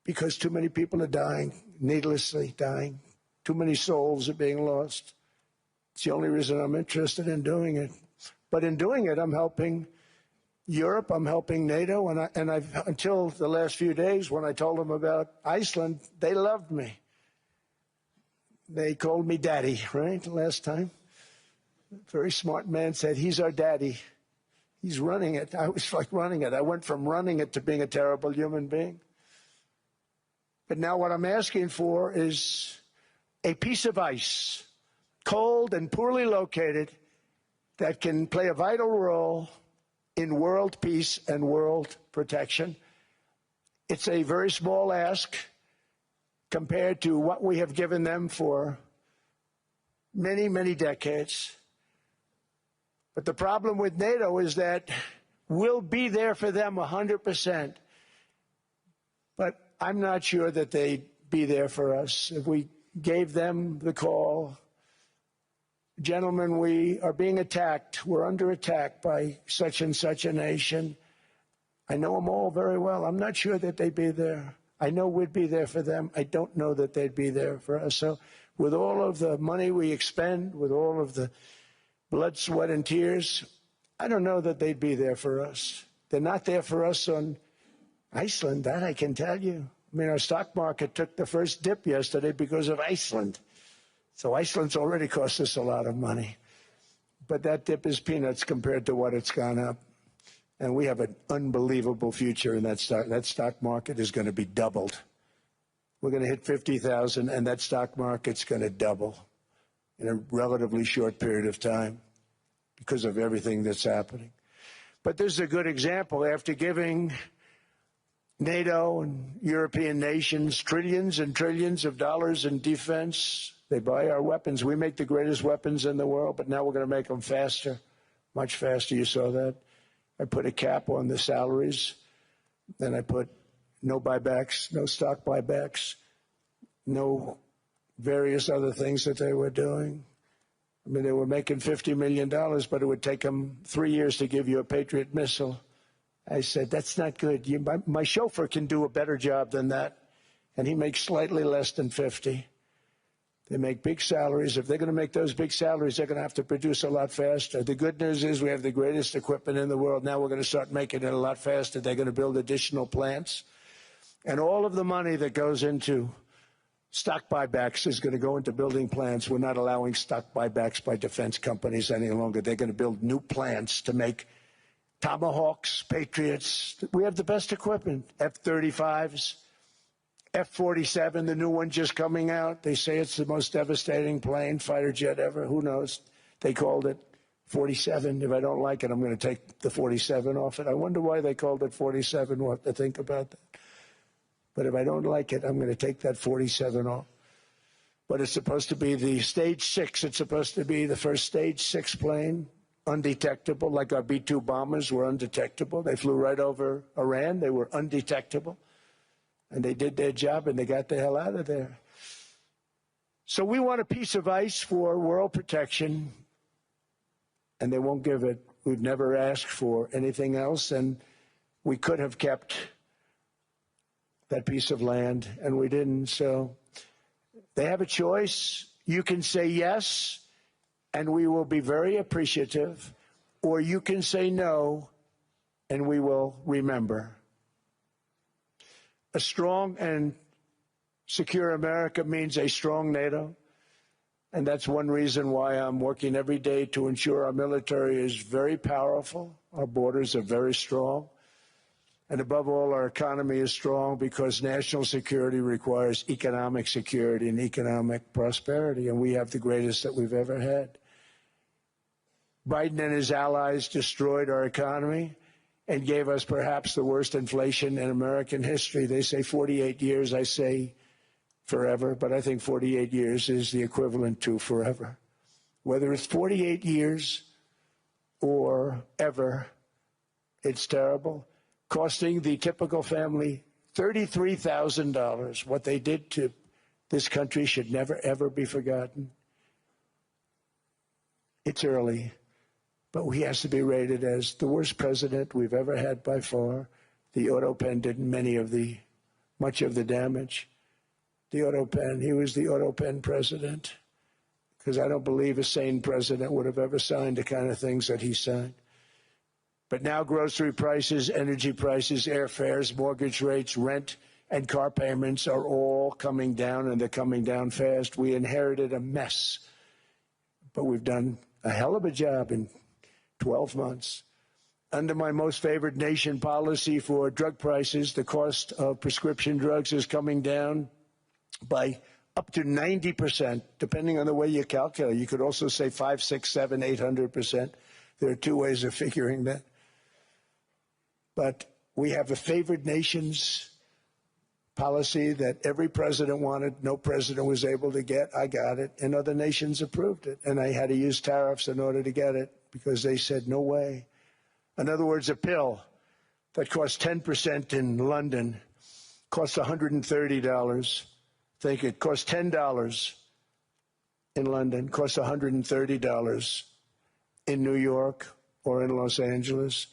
because too many people are dying, needlessly dying. Too many souls are being lost. It's the only reason I'm interested in doing it. But in doing it, I'm helping Europe, I'm helping NATO, and I've until the last few days when I told them about Iceland, they loved me. they called me daddy, right, last time. A very smart man said, he's our daddy. He's running it. I was like running it. I went from running it to being a terrible human being. But now what I'm asking for is a piece of ice, cold and poorly located, that can play a vital role in world peace and world protection. It's a very small ask compared to what we have given them for many, many decades. But the problem with NATO is that we'll be there for them 100%. But I'm not sure that they'd be there for us. If we gave them the call, gentlemen, we are being attacked. We're under attack by such and such a nation. I know them all very well. I'm not sure that they'd be there. I know we'd be there for them. I don't know that they'd be there for us. So with all of the money we expend, with all of the blood, sweat, and tears, I don't know that they'd be there for us. They're not there for us on Iceland, that I can tell you. I mean, our stock market took the first dip yesterday because of Iceland. So Iceland's already cost us a lot of money. But that dip is peanuts compared to what it's gone up. And we have an unbelievable future in that stock. That stock market is going to be doubled. We're going to hit 50,000, and that stock market's going to double in a relatively short period of time because of everything that's happening. But this is a good example. After giving NATO and European nations trillions and trillions of dollars in defense, they buy our weapons. We make the greatest weapons in the world, but now we're going to make them faster, much faster. You saw that. I put a cap on the salaries. Then I put no buybacks, no stock buybacks, no various other things that they were doing. I mean, they were making $50 million, but it would take them 3 years to give you a Patriot missile. I said, that's not good. My chauffeur can do a better job than that, and he makes slightly less than 50. They make big salaries. If they're going to make those big salaries, they're going to have to produce a lot faster. The good news is we have the greatest equipment in the world. Now we're going to start making it a lot faster. They're going to build additional plants. And all of the money that goes into stock buybacks is going to go into building plants. We're not allowing stock buybacks by defense companies any longer. They're going to build new plants to make Tomahawks, Patriots. We have the best equipment, F-35s. F-47, the new one just coming out. They say it's the most devastating plane, fighter jet ever. Who knows? They called it 47. If I don't like it, I'm going to take the 47 off it. I wonder why they called it 47. We'll have to think about that. But if I don't like it, I'm going to take that 47 off. But it's supposed to be the Stage 6. It's supposed to be the first Stage 6 plane, undetectable, like our B-2 bombers were undetectable. They flew right over Iran. They were undetectable. And they did their job, and they got the hell out of there. So we want a piece of ice for world protection, and they won't give it. We've never asked for anything else, and we could have kept that piece of land, and we didn't. So they have a choice. You can say yes, and we will be very appreciative, or you can say no, and we will remember. A strong and secure America means a strong NATO, and that's one reason why I'm working every day to ensure our military is very powerful, our borders are very strong, and above all, our economy is strong because national security requires economic security and economic prosperity, and we have the greatest that we've ever had. Biden and his allies destroyed our economy and gave us perhaps the worst inflation in American history. They say 48 years, I say forever, but I think 48 years is the equivalent to forever. Whether it's 48 years or ever, it's terrible, costing the typical family $33,000. What they did to this country should never, ever be forgotten. It's early. But he has to be rated as the worst president we've ever had by far. The auto pen did much of the damage. The auto pen, he was the auto pen president, because I don't believe a sane president would have ever signed the kind of things that he signed. But now grocery prices, energy prices, airfares, mortgage rates, rent, and car payments are all coming down, and they're coming down fast. We inherited a mess, but we've done a hell of a job in 12 months. Under my most favored nation policy for drug prices, the cost of prescription drugs is coming down by up to 90%, depending on the way you calculate. You could also say 5, 6, 7, 800%. There are two ways of figuring that. But we have a favored nations policy that every president wanted, no president was able to get. I got it, and other nations approved it. And I had to use tariffs in order to get it because they said, no way. In other words, a pill that costs 10% in London costs $130. Think it costs $10 in London, costs $130 in New York or in Los Angeles.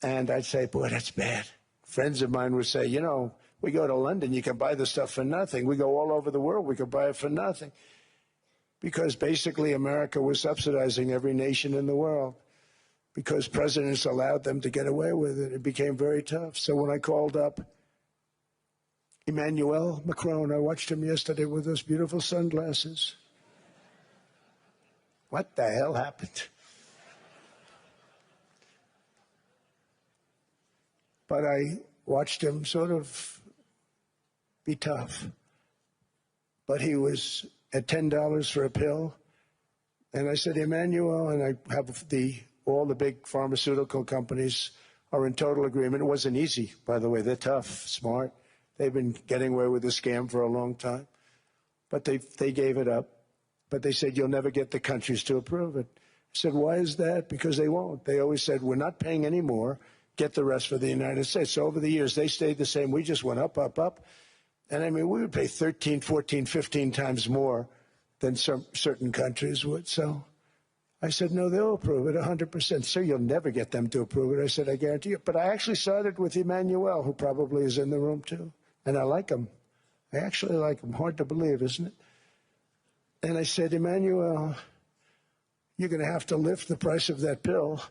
And I'd say, boy, that's bad. Friends of mine would say, you know, we go to London, you can buy the stuff for nothing. We go all over the world, we could buy it for nothing. Because basically America was subsidizing every nation in the world. Because presidents allowed them to get away with it. It became very tough. So when I called up Emmanuel Macron, I watched him yesterday with those beautiful sunglasses. What the hell happened? But I watched him sort of be tough. But he was at $10 for a pill. And I said, Emmanuel, and I have all the big pharmaceutical companies are in total agreement. It wasn't easy, by the way. They're tough, smart. They've been getting away with the scam for a long time. But they gave it up. But they said, you'll never get the countries to approve it. I said, why is that? Because they won't. They always said, we're not paying any more. Get the rest for the United States. So over the years, they stayed the same. We just went up, up, up. And I mean, we would pay 13, 14, 15 times more than some certain countries would. So I said, no, they'll approve it 100%. Sir, you'll never get them to approve it. I said, I guarantee you. But I actually started with Emmanuel, who probably is in the room too. And I like him. I actually like him. Hard to believe, isn't it? And I said, Emmanuel, you're going to have to lift the price of that pill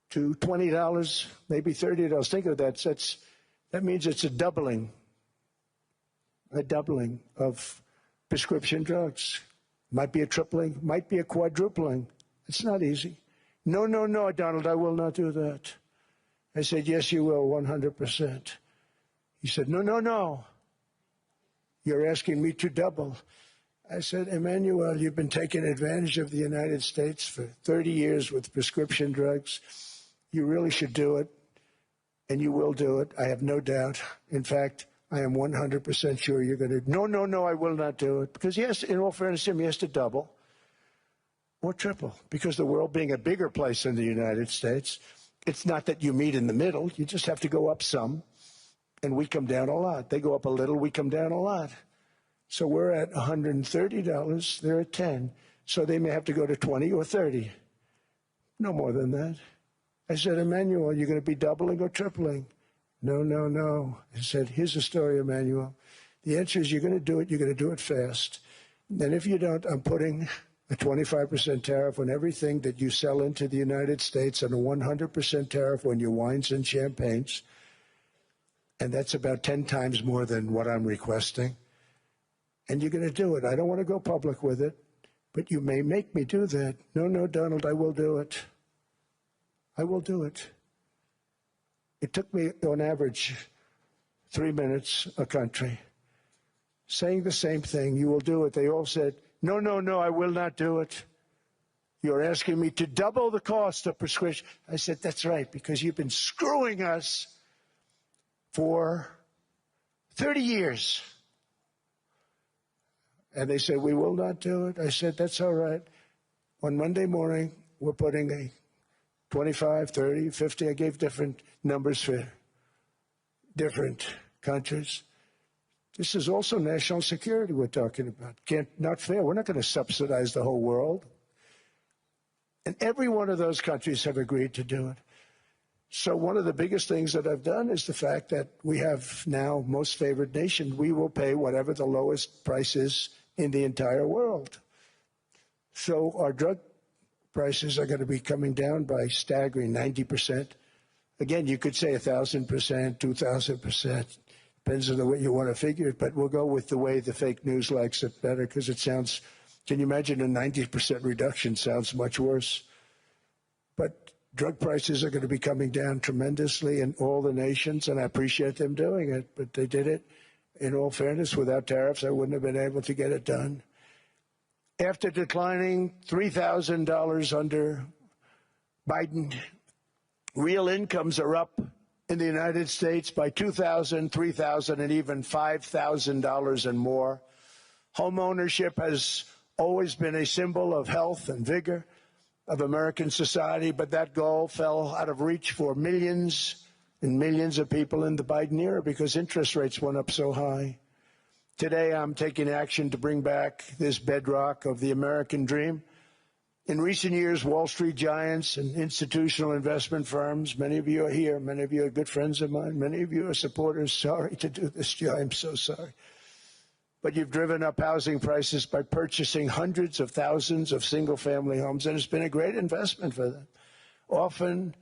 to $20, maybe $30. Think of that. That means it's a doubling of prescription drugs. Might be a tripling, might be a quadrupling. It's not easy. No, no, no, Donald, I will not do that. I said, yes, you will, 100%. He said, no, no, no. You're asking me to double. I said, Emmanuel, you've been taking advantage of the United States for 30 years with prescription drugs. You really should do it, and you will do it. I have no doubt. In fact, I am 100% sure you're going to. No, no, no, I will not do it. Because, yes, in all fairness to him, he has to double or triple. Because the world being a bigger place than the United States, it's not that you meet in the middle. You just have to go up some, and we come down a lot. They go up a little, we come down a lot. So we're at $130, they're at 10. So they may have to go to 20 or 30. No more than that. I said, Emmanuel, you're going to be doubling or tripling? No, no, no. I said, here's the story, Emmanuel. The answer is you're going to do it. You're going to do it fast. And if you don't, I'm putting a 25% tariff on everything that you sell into the United States and a 100% tariff on your wines and champagnes. And that's about 10 times more than what I'm requesting. And you're going to do it. I don't want to go public with it, but you may make me do that. No, no, Donald, I will do it. I will do it. It took me, on average, 3 minutes a country, saying the same thing. You will do it. They all said, no, no, no, I will not do it. You're asking me to double the cost of prescription. I said, that's right, because you've been screwing us for 30 years. And they said, we will not do it. I said, that's all right. On Monday morning, we're putting a 25, 30, 50. I gave different numbers for different countries. This is also national security we're talking about. Not fair. We're not going to subsidize the whole world. And every one of those countries have agreed to do it. So one of the biggest things that I've done is the fact that we have now most favored nation. We will pay whatever the lowest price is in the entire world. So our drug prices are going to be coming down by staggering 90%. Again, you could say 1,000%, 2,000%. Depends on the way you want to figure it, but we'll go with the way the fake news likes it better because it sounds, can you imagine a 90% reduction sounds much worse. But drug prices are going to be coming down tremendously in all the nations, and I appreciate them doing it, but they did it, in all fairness, without tariffs. I wouldn't have been able to get it done. After declining $3,000 under Biden, real incomes are up in the United States by $2,000, $3,000, and even $5,000 and more. Home ownership has always been a symbol of health and vigor of American society, but that goal fell out of reach for millions and millions of people in the Biden era because interest rates went up so high. Today, I'm taking action to bring back this bedrock of the American dream. In recent years, Wall Street giants and institutional investment firms, many of you are here, many of you are good friends of mine, many of you are supporters. Sorry to do this to you, I'm so sorry. But you've driven up housing prices by purchasing hundreds of thousands of single-family homes, and it's been a great investment for them. Often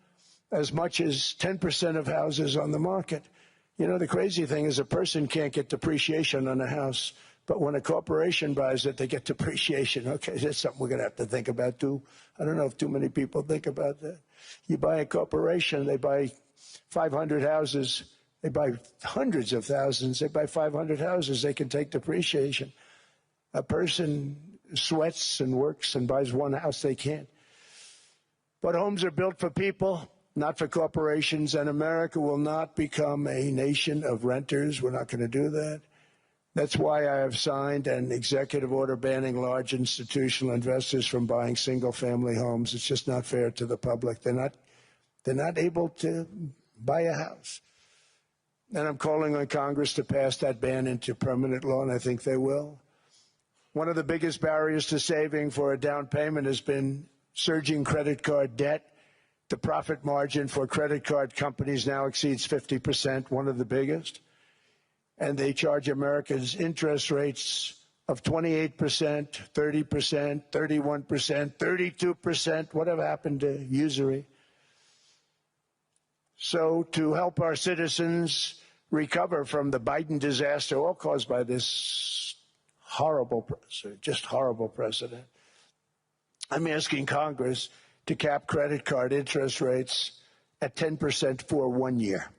as much as 10% of houses on the market. You know, the crazy thing is a person can't get depreciation on a house, but when a corporation buys it, they get depreciation. Okay, that's something we're going to have to think about, too. I don't know if too many people think about that. You buy a corporation, they buy 500 houses. They buy hundreds of thousands. They buy 500 houses. They can take depreciation. A person sweats and works and buys one house, they can't. But homes are built for people, not for corporations, and America will not become a nation of renters. We're not going to do that. That's why I have signed an executive order banning large institutional investors from buying single-family homes. It's just not fair to the public. They're not able to buy a house. And I'm calling on Congress to pass that ban into permanent law, and I think they will. One of the biggest barriers to saving for a down payment has been surging credit card debt. The profit margin for credit card companies now exceeds 50%, one of the biggest. And they charge Americans interest rates of 28%, 30%, 31%, 32%. Whatever happened to usury? So to help our citizens recover from the Biden disaster, all caused by this horrible precedent, I'm asking Congress to cap credit card interest rates at 10% for 1 year.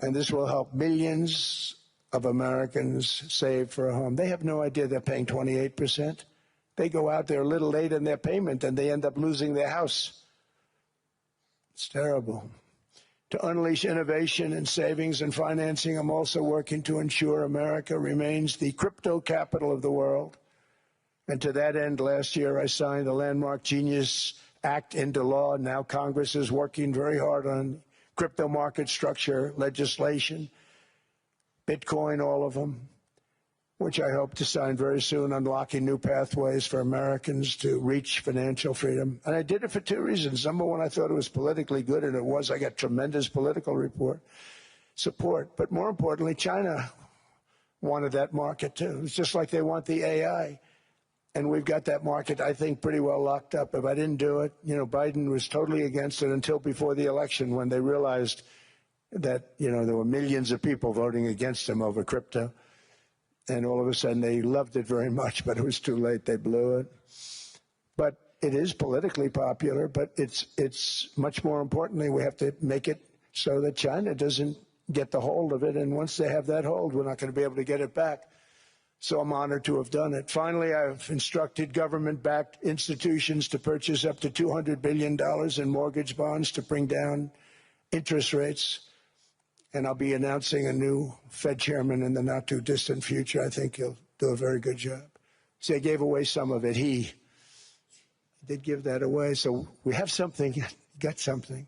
And this will help millions of Americans save for a home. They have no idea they're paying 28%. They go out there a little late in their payment and they end up losing their house. It's terrible. To unleash innovation in savings and financing, I'm also working to ensure America remains the crypto capital of the world. And to that end, last year I signed the landmark Genius Act into law. Now Congress is working very hard on crypto market structure legislation, Bitcoin, all of them, which I hope to sign very soon, unlocking new pathways for Americans to reach financial freedom. And I did it for two reasons. Number one, I thought it was politically good, and it was. I got tremendous political support. But more importantly, China wanted that market, too. It's just like they want the AI. And we've got that market, I think, pretty well locked up. If I didn't do it, you know, Biden was totally against it until before the election when they realized that, you know, there were millions of people voting against him over crypto. And all of a sudden they loved it very much, but it was too late. They blew it. But it is politically popular, but it's much more importantly, we have to make it so that China doesn't get the hold of it. And once they have that hold, we're not going to be able to get it back. So I'm honored to have done it. Finally, I've instructed government-backed institutions to purchase up to $200 billion in mortgage bonds to bring down interest rates. And I'll be announcing a new Fed chairman in the not-too-distant future. I think he'll do a very good job. See, I gave away some of it. He did give that away. So we have something, got something,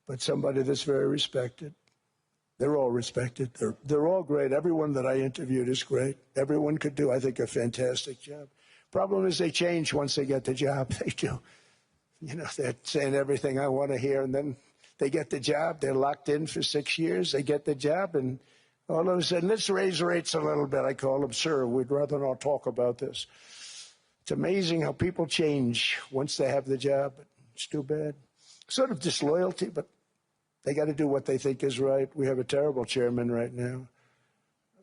but somebody that's very respected. They're all respected. They're all great. Everyone that I interviewed is great. Everyone could do, I think, a fantastic job. Problem is they change once they get the job. They do. You know, they're saying everything I want to hear, and then they get the job. They're locked in for 6 years. They get the job, and all of a sudden, let's raise rates a little bit. I call them, sir, we'd rather not talk about this. It's amazing how people change once they have the job. It's too bad. sort of disloyalty, but they got to do what they think is right. We have a terrible chairman right now,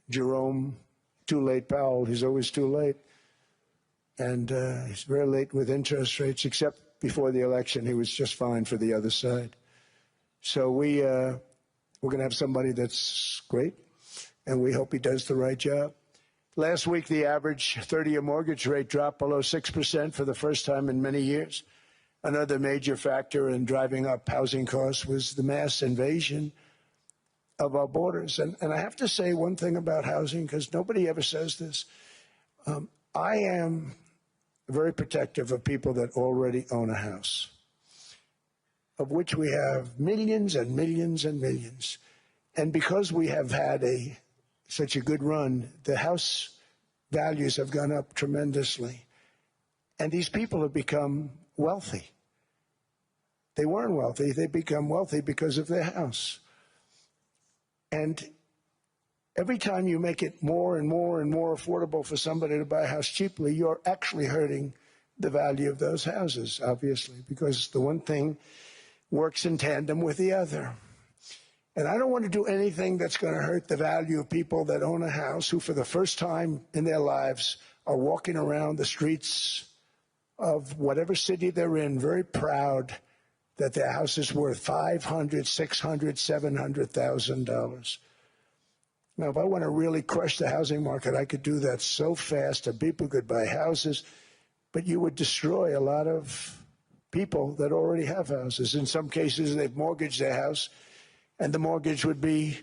Jerome, too late Powell. He's always too late. And he's very late with interest rates, except before the election, he was just fine for the other side. So we're going to have somebody that's great, and we hope he does the right job. Last week, the average 30-year mortgage rate dropped below 6% for the first time in many years. Another major factor in driving up housing costs was the mass invasion of our borders. And I have to say one thing about housing, because nobody ever says this. I am very protective of people that already own a house, of which we have millions and millions and millions. And because we have had such a good run, the house values have gone up tremendously. And these people have become wealthy. They weren't wealthy. They become wealthy because of their house. And every time you make it more and more and more affordable for somebody to buy a house cheaply, you're actually hurting the value of those houses, obviously, because the one thing works in tandem with the other. And I don't want to do anything that's going to hurt the value of people that own a house who, for the first time in their lives, are walking around the streets of whatever city they're in, very proud that their house is worth $500,000, $600,000, $700,000. Now, if I want to really crush the housing market, I could do that so fast that people could buy houses, but you would destroy a lot of people that already have houses. In some cases, they've mortgaged their house, and the mortgage would be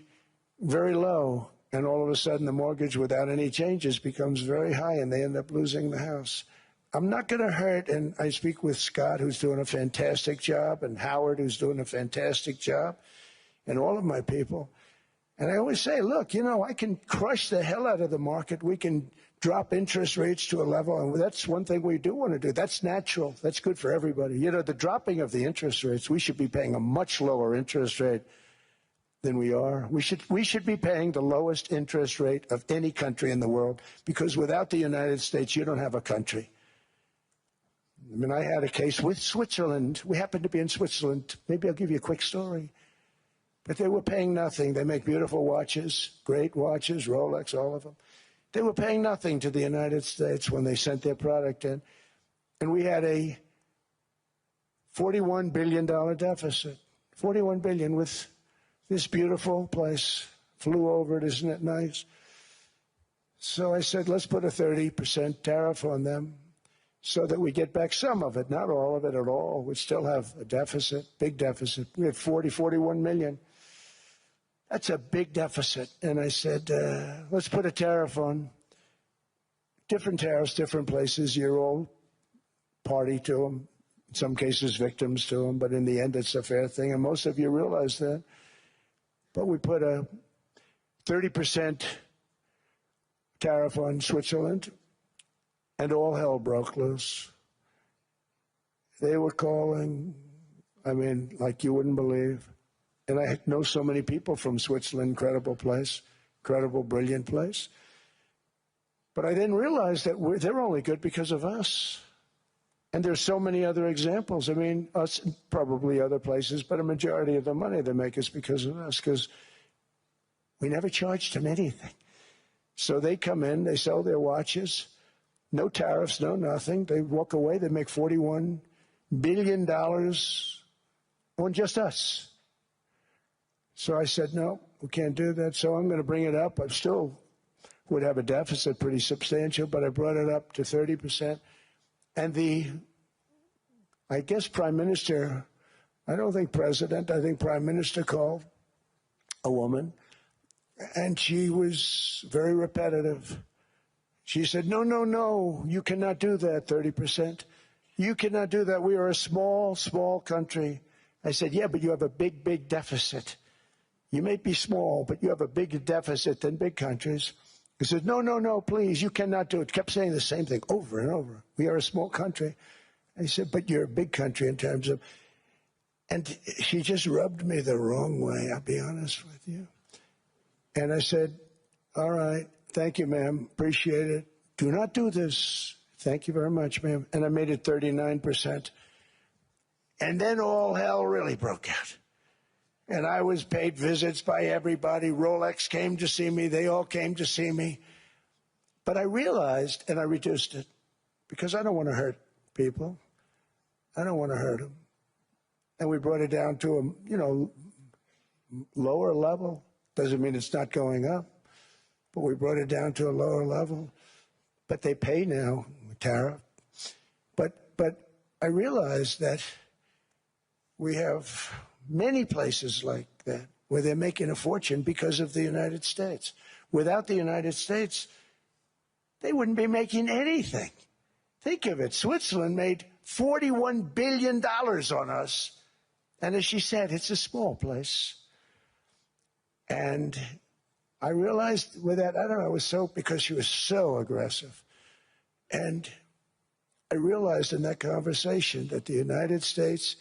very low, and all of a sudden the mortgage without any changes becomes very high, and they end up losing the house. I'm not going to hurt, and I speak with Scott, who's doing a fantastic job, and Howard, who's doing a fantastic job, and all of my people. And I always say, look, you know, I can crush the hell out of the market. We can drop interest rates to a level, and that's one thing we do want to do. That's natural. That's good for everybody. You know, the dropping of the interest rates, we should be paying a much lower interest rate than we are. We should be paying the lowest interest rate of any country in the world, because without the United States, you don't have a country. I mean, I had a case with Switzerland. We happened to be in Switzerland. Maybe I'll give you a quick story. But they were paying nothing. They make beautiful watches, great watches, Rolex, all of them. They were paying nothing to the United States when they sent their product in. And we had a $41 billion deficit. $41 billion with this beautiful place. Flew over it, isn't it nice? So I said, let's put a 30% tariff on them so that we get back some of it, not all of it at all. We still have a deficit, big deficit. We had 41 million. That's a big deficit. And I said, let's put a tariff on. Different tariffs, different places. You're all party to them. In some cases, victims to them. But in the end, it's a fair thing. And most of you realize that. But we put a 30% tariff on Switzerland, and all hell broke loose. They were calling, I mean, like you wouldn't believe. And I know so many people from Switzerland, incredible place, incredible, brilliant place. But I didn't realize that they're only good because of us. And there's so many other examples. I mean, us, probably other places, but a majority of the money they make is because of us, because we never charged them anything. So they come in, they sell their watches, no tariffs, no nothing. They walk away, they make $41 billion on just us. So I said, no, we can't do that. So I'm going to bring it up. I still would have a deficit pretty substantial, but I brought it up to 30%. And I guess Prime Minister, I don't think President, I think Prime Minister called a woman, and she was very repetitive. She said, no, no, no, you cannot do that, 30%. You cannot do that. We are a small, small country. I said, yeah, but you have a big, big deficit. You may be small, but you have a bigger deficit than big countries. He said, no, no, no, please, you cannot do it. Kept saying the same thing over and over. We are a small country. I said, but you're a big country in terms of, and she just rubbed me the wrong way, I'll be honest with you. And I said, all right, thank you, ma'am, appreciate it. Do not do this. Thank you very much, ma'am. And I made it 39%. And then all hell really broke out. And I was paid visits by everybody. Rolex came to see me. They all came to see me. But I realized, and I reduced it, because I don't want to hurt people. I don't want to hurt them. And we brought it down to a, lower level. Doesn't mean it's not going up, but we brought it down to a lower level. But they pay now, tariff. But I realized that we have many places like that where they're making a fortune because of the United States. Without the United States, they wouldn't be making anything. Think of it. Switzerland made $41 billion on us. And as she said, it's a small place. And I realized with that, I don't know, it was so, because she was so aggressive. And I realized in that conversation that the United States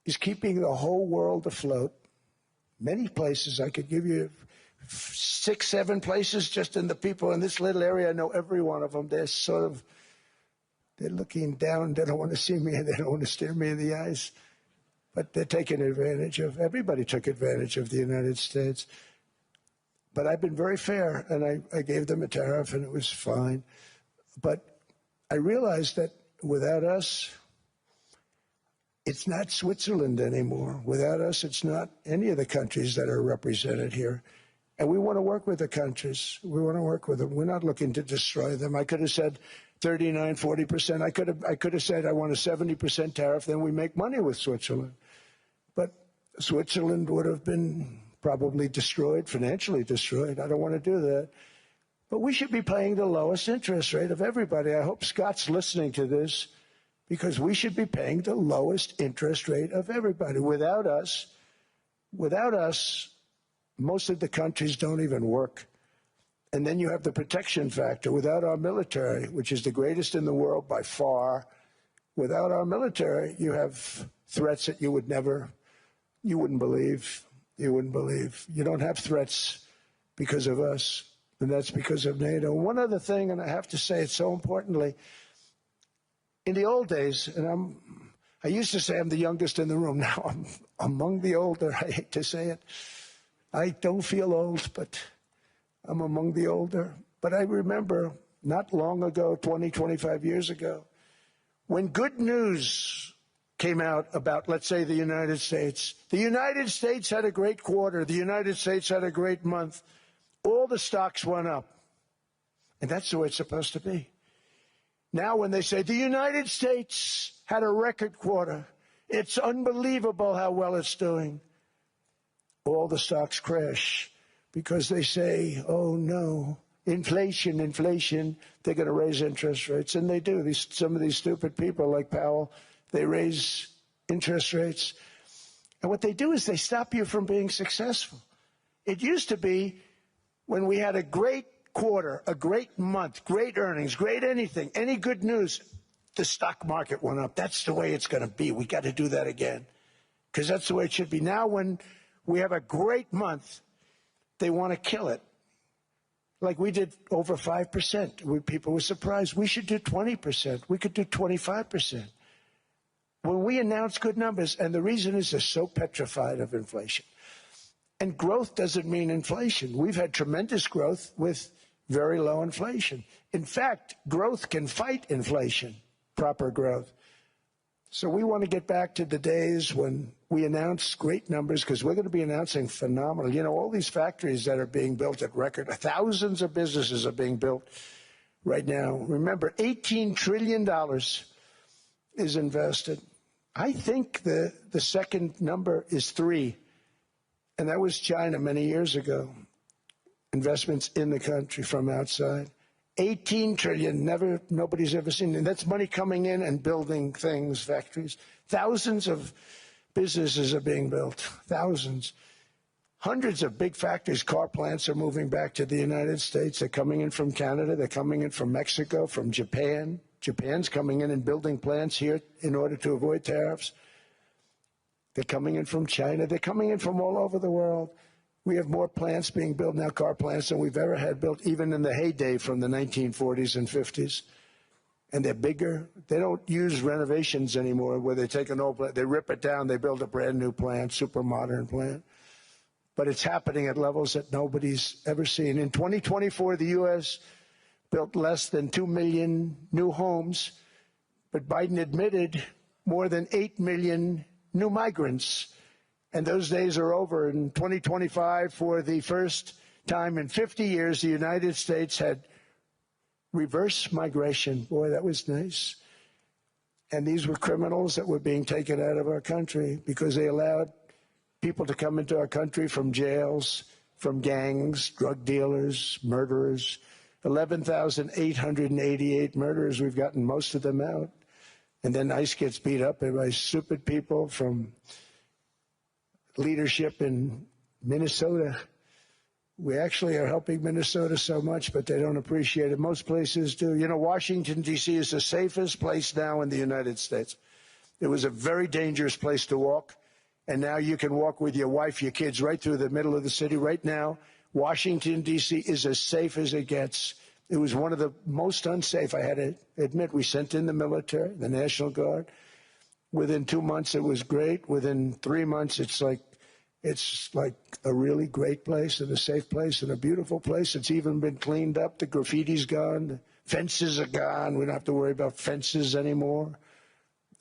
is keeping the whole world afloat. Many places, I could give you 6, 7 places just in the people in this little area. I know every one of them. They're looking down. They don't want to see me, and they don't want to stare me in the eyes. But they're taking advantage of, everybody took advantage of the United States. But I've been very fair, and I gave them a tariff, and it was fine. But I realized that without us, it's not Switzerland anymore. Without us, it's not any of the countries that are represented here. And we want to work with the countries. We want to work with them. We're not looking to destroy them. I could have said 39, 40%. I could have said I want a 70% tariff, then we make money with Switzerland. But Switzerland would have been probably destroyed, financially destroyed. I don't want to do that. But we should be paying the lowest interest rate of everybody. I hope Scott's listening to this, because we should be paying the lowest interest rate of everybody. Without us, most of the countries don't even work. And then you have the protection factor. Without our military, which is the greatest in the world by far, without our military, you have threats that you wouldn't believe. You wouldn't believe. You don't have threats because of us, and that's because of NATO. One other thing, and I have to say it so importantly, in the old days, and I used to say I'm the youngest in the room. Now I'm among the older. I hate to say it. I don't feel old, but I'm among the older. But I remember not long ago, 20, 25 years ago, when good news came out about, let's say, the United States. The United States had a great quarter. The United States had a great month. All the stocks went up. And that's the way it's supposed to be. Now when they say the United States had a record quarter, it's unbelievable how well it's doing, all the stocks crash because they say, oh no, inflation, they're going to raise interest rates. And they do. Some of these stupid people like Powell, they raise interest rates. And what they do is they stop you from being successful. It used to be when we had a great quarter, a great month, great earnings, great anything, any good news, the stock market went up. That's the way it's going to be. We got to do that again, because that's the way it should be. Now when we have a great month, they want to kill it. Like we did over 5%. People were surprised. We should do 20%. We could do 25%. When we announce good numbers, and the reason is they're so petrified of inflation. And growth doesn't mean inflation. We've had tremendous growth with very low inflation. In fact, growth can fight inflation, proper growth. So we want to get back to the days when we announce great numbers, because we're going to be announcing phenomenal. You know, all these factories that are being built at record, thousands of businesses are being built right now. Remember, $18 trillion is invested. I think the second number is 3. And that was China many years ago. Investments in the country from outside. 18 trillion, nobody's ever seen. And that's money coming in and building things, factories. Thousands of businesses are being built, thousands. Hundreds of big factories, car plants are moving back to the United States. They're coming in from Canada. They're coming in from Mexico, from Japan. Japan's coming in and building plants here in order to avoid tariffs. They're coming in from China. They're coming in from all over the world. We have more plants being built now, car plants, than we've ever had built, even in the heyday from the 1940s and 50s. and they're bigger. They don't use renovations anymore where they take an old plant, they rip it down, they build a brand new plant, super modern plant. But it's happening at levels that nobody's ever seen. In 2024, the U.S. built less than 2 million new homes, but Biden admitted more than 8 million new migrants. And those days are over. In 2025, for the first time in 50 years, the United States had reverse migration. Boy, that was nice. And these were criminals that were being taken out of our country because they allowed people to come into our country from jails, from gangs, drug dealers, murderers. 11,888 murderers. We've gotten most of them out. And then ICE gets beat up by stupid people from leadership in Minnesota. We actually are helping Minnesota so much, but they don't appreciate it. Most places do. You know, Washington, D.C. is the safest place now in the United States. It was a very dangerous place to walk, and now you can walk with your wife, your kids, right through the middle of the city. Right now, Washington, D.C. is as safe as it gets. It was one of the most unsafe. I had to admit, we sent in the military, the National Guard. Within 2 months, it was great. Within 3 months, it's like a really great place and a safe place and a beautiful place. It's even been cleaned up. The graffiti's gone. The fences are gone. We don't have to worry about fences anymore.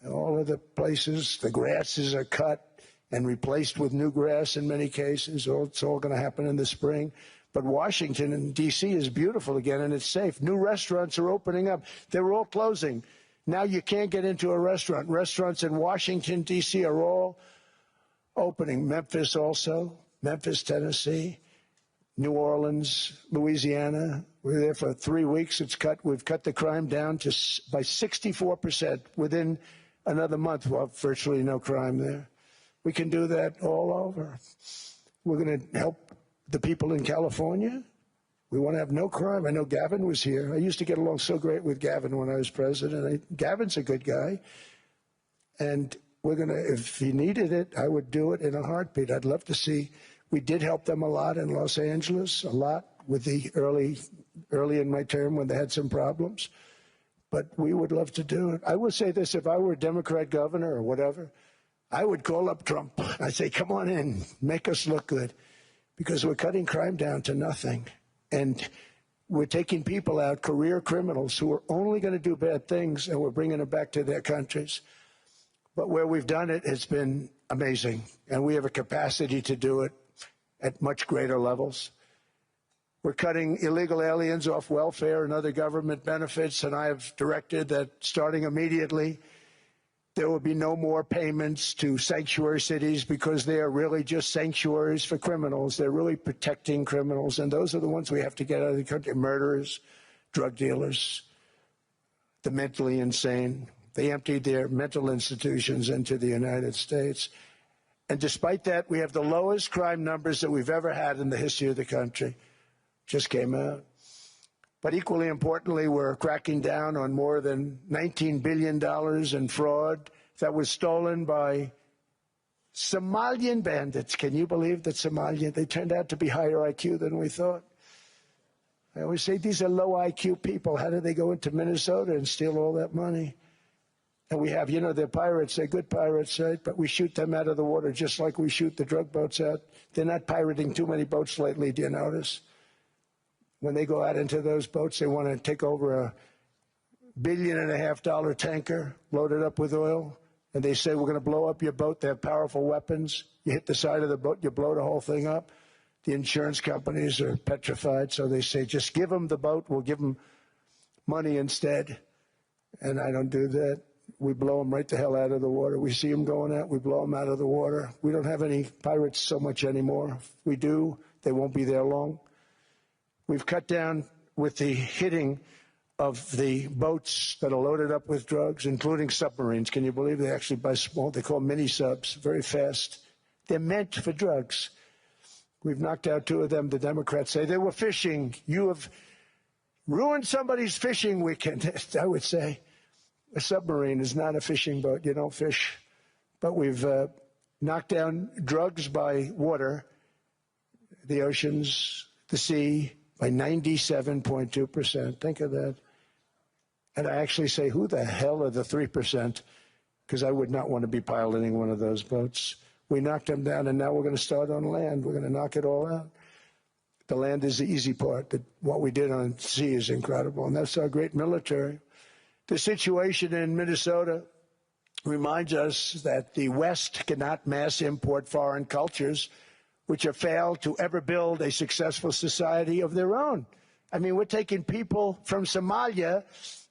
All of the places, the grasses are cut and replaced with new grass in many cases. It's all going to happen in the spring. But Washington and D.C. is beautiful again, and it's safe. New restaurants are opening up. They were all closing. Now you can't get into a restaurant. Restaurants in Washington, D.C. are all opening. Memphis also, Memphis, Tennessee, New Orleans, Louisiana. We're there for 3 weeks. We've cut the crime down by 64%. Within another month, we'll have virtually no crime there. We can do that all over. We're going to help the people in California. We want to have no crime. I know Gavin was here. I used to get along so great with Gavin when I was president. Gavin's a good guy. And we're going to, if he needed it, I would do it in a heartbeat. I'd love to see. We did help them a lot in Los Angeles, a lot with the early in my term when they had some problems. But we would love to do it. I will say this, if I were a Democrat governor or whatever, I would call up Trump. I'd say, come on in, make us look good. Because we're cutting crime down to nothing. And we're taking people out, career criminals, who are only going to do bad things, and we're bringing them back to their countries. But where we've done it, it's been amazing. And we have a capacity to do it at much greater levels. We're cutting illegal aliens off welfare and other government benefits, and I have directed that starting immediately, there will be no more payments to sanctuary cities because they are really just sanctuaries for criminals. They're really protecting criminals, and those are the ones we have to get out of the country. Murderers, drug dealers, the mentally insane. They emptied their mental institutions into the United States. And despite that, we have the lowest crime numbers that we've ever had in the history of the country. Just came out. But equally importantly, we're cracking down on more than $19 billion in fraud that was stolen by Somalian bandits. Can you believe that they turned out to be higher IQ than we thought? I always say these are low IQ people. How did they go into Minnesota and steal all that money? And we have, they're pirates. They're good pirates, right? But we shoot them out of the water just like we shoot the drug boats out. They're not pirating too many boats lately, do you notice? When they go out into those boats, they want to take over $1.5 billion tanker loaded up with oil, and they say, we're going to blow up your boat. They have powerful weapons. You hit the side of the boat, you blow the whole thing up. The insurance companies are petrified, so they say, just give them the boat. We'll give them money instead. And I don't do that. We blow them right the hell out of the water. We see them going out, we blow them out of the water. We don't have any pirates so much anymore. If we do, they won't be there long. We've cut down with the hitting of the boats that are loaded up with drugs, including submarines. Can you believe they actually buy small, they call them mini subs, very fast. They're meant for drugs. We've knocked out 2 of them. The Democrats say they were fishing. You have ruined somebody's fishing weekend. I would say a submarine is not a fishing boat. You don't fish. But we've knocked down drugs by water, the oceans, the sea, by 97.2%. Think of that. And I actually say, who the hell are the 3%? Because I would not want to be piloting one of those boats. We knocked them down, and now we're going to start on land. We're going to knock it all out. The land is the easy part. What we did on sea is incredible, and that's our great military. The situation in Minnesota reminds us that the West cannot mass import foreign cultures, which have failed to ever build a successful society of their own. I mean, we're taking people from Somalia,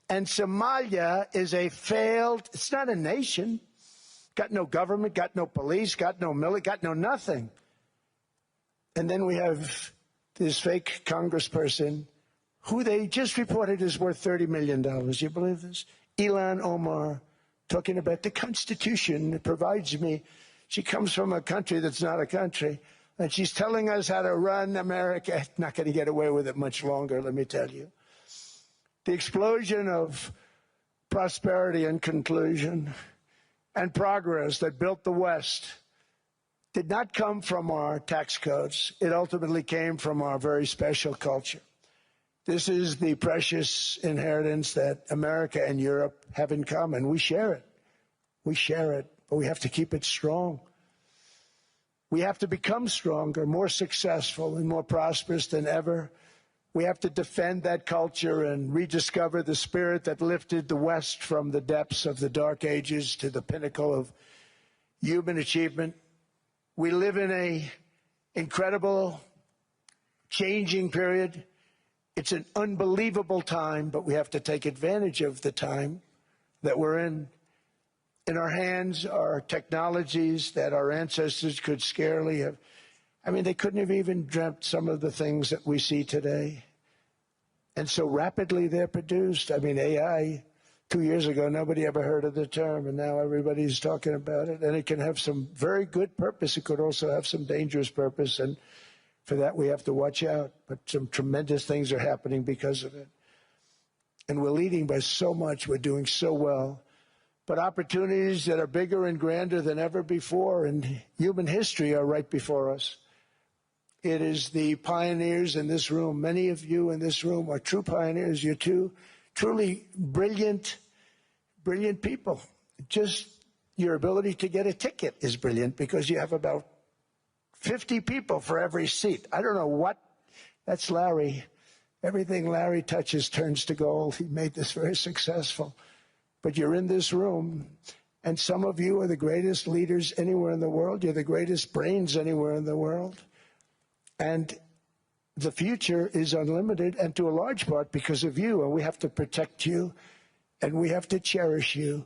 and Somalia is a failed, it's not a nation. Got no government, got no police, got no military, got no nothing. And then we have this fake congressperson who they just reported is worth $30 million. You believe this? Ilhan Omar, talking about the Constitution that provides me. She comes from a country that's not a country, and she's telling us how to run America. Not going to get away with it much longer, let me tell you. The explosion of prosperity and conclusion and progress that built the West did not come from our tax codes. It ultimately came from our very special culture. This is the precious inheritance that America and Europe have in common. We share it. We share it, but we have to keep it strong. We have to become stronger, more successful, and more prosperous than ever. We have to defend that culture and rediscover the spirit that lifted the West from the depths of the Dark Ages to the pinnacle of human achievement. We live in an incredible, changing period. It's an unbelievable time, but we have to take advantage of the time that we're in. In our hands are technologies that our ancestors could scarcely have. I mean, they couldn't have even dreamt some of the things that we see today. And so rapidly they're produced. I mean, AI, 2 years ago, nobody ever heard of the term, and now everybody's talking about it. And it can have some very good purpose. It could also have some dangerous purpose, and for that we have to watch out. But some tremendous things are happening because of it. And we're leading by so much. We're doing so well. But opportunities that are bigger and grander than ever before in human history are right before us. It is the pioneers in this room. Many of you in this room are true pioneers. You're two truly brilliant people. Just your ability to get a ticket is brilliant because you have about 50 people for every seat. I don't know what. That's Larry. Everything Larry touches turns to gold. He made this very successful. But you're in this room, and some of you are the greatest leaders anywhere in the world. You're the greatest brains anywhere in the world. And the future is unlimited, and to a large part because of you, and we have to protect you, and we have to cherish you.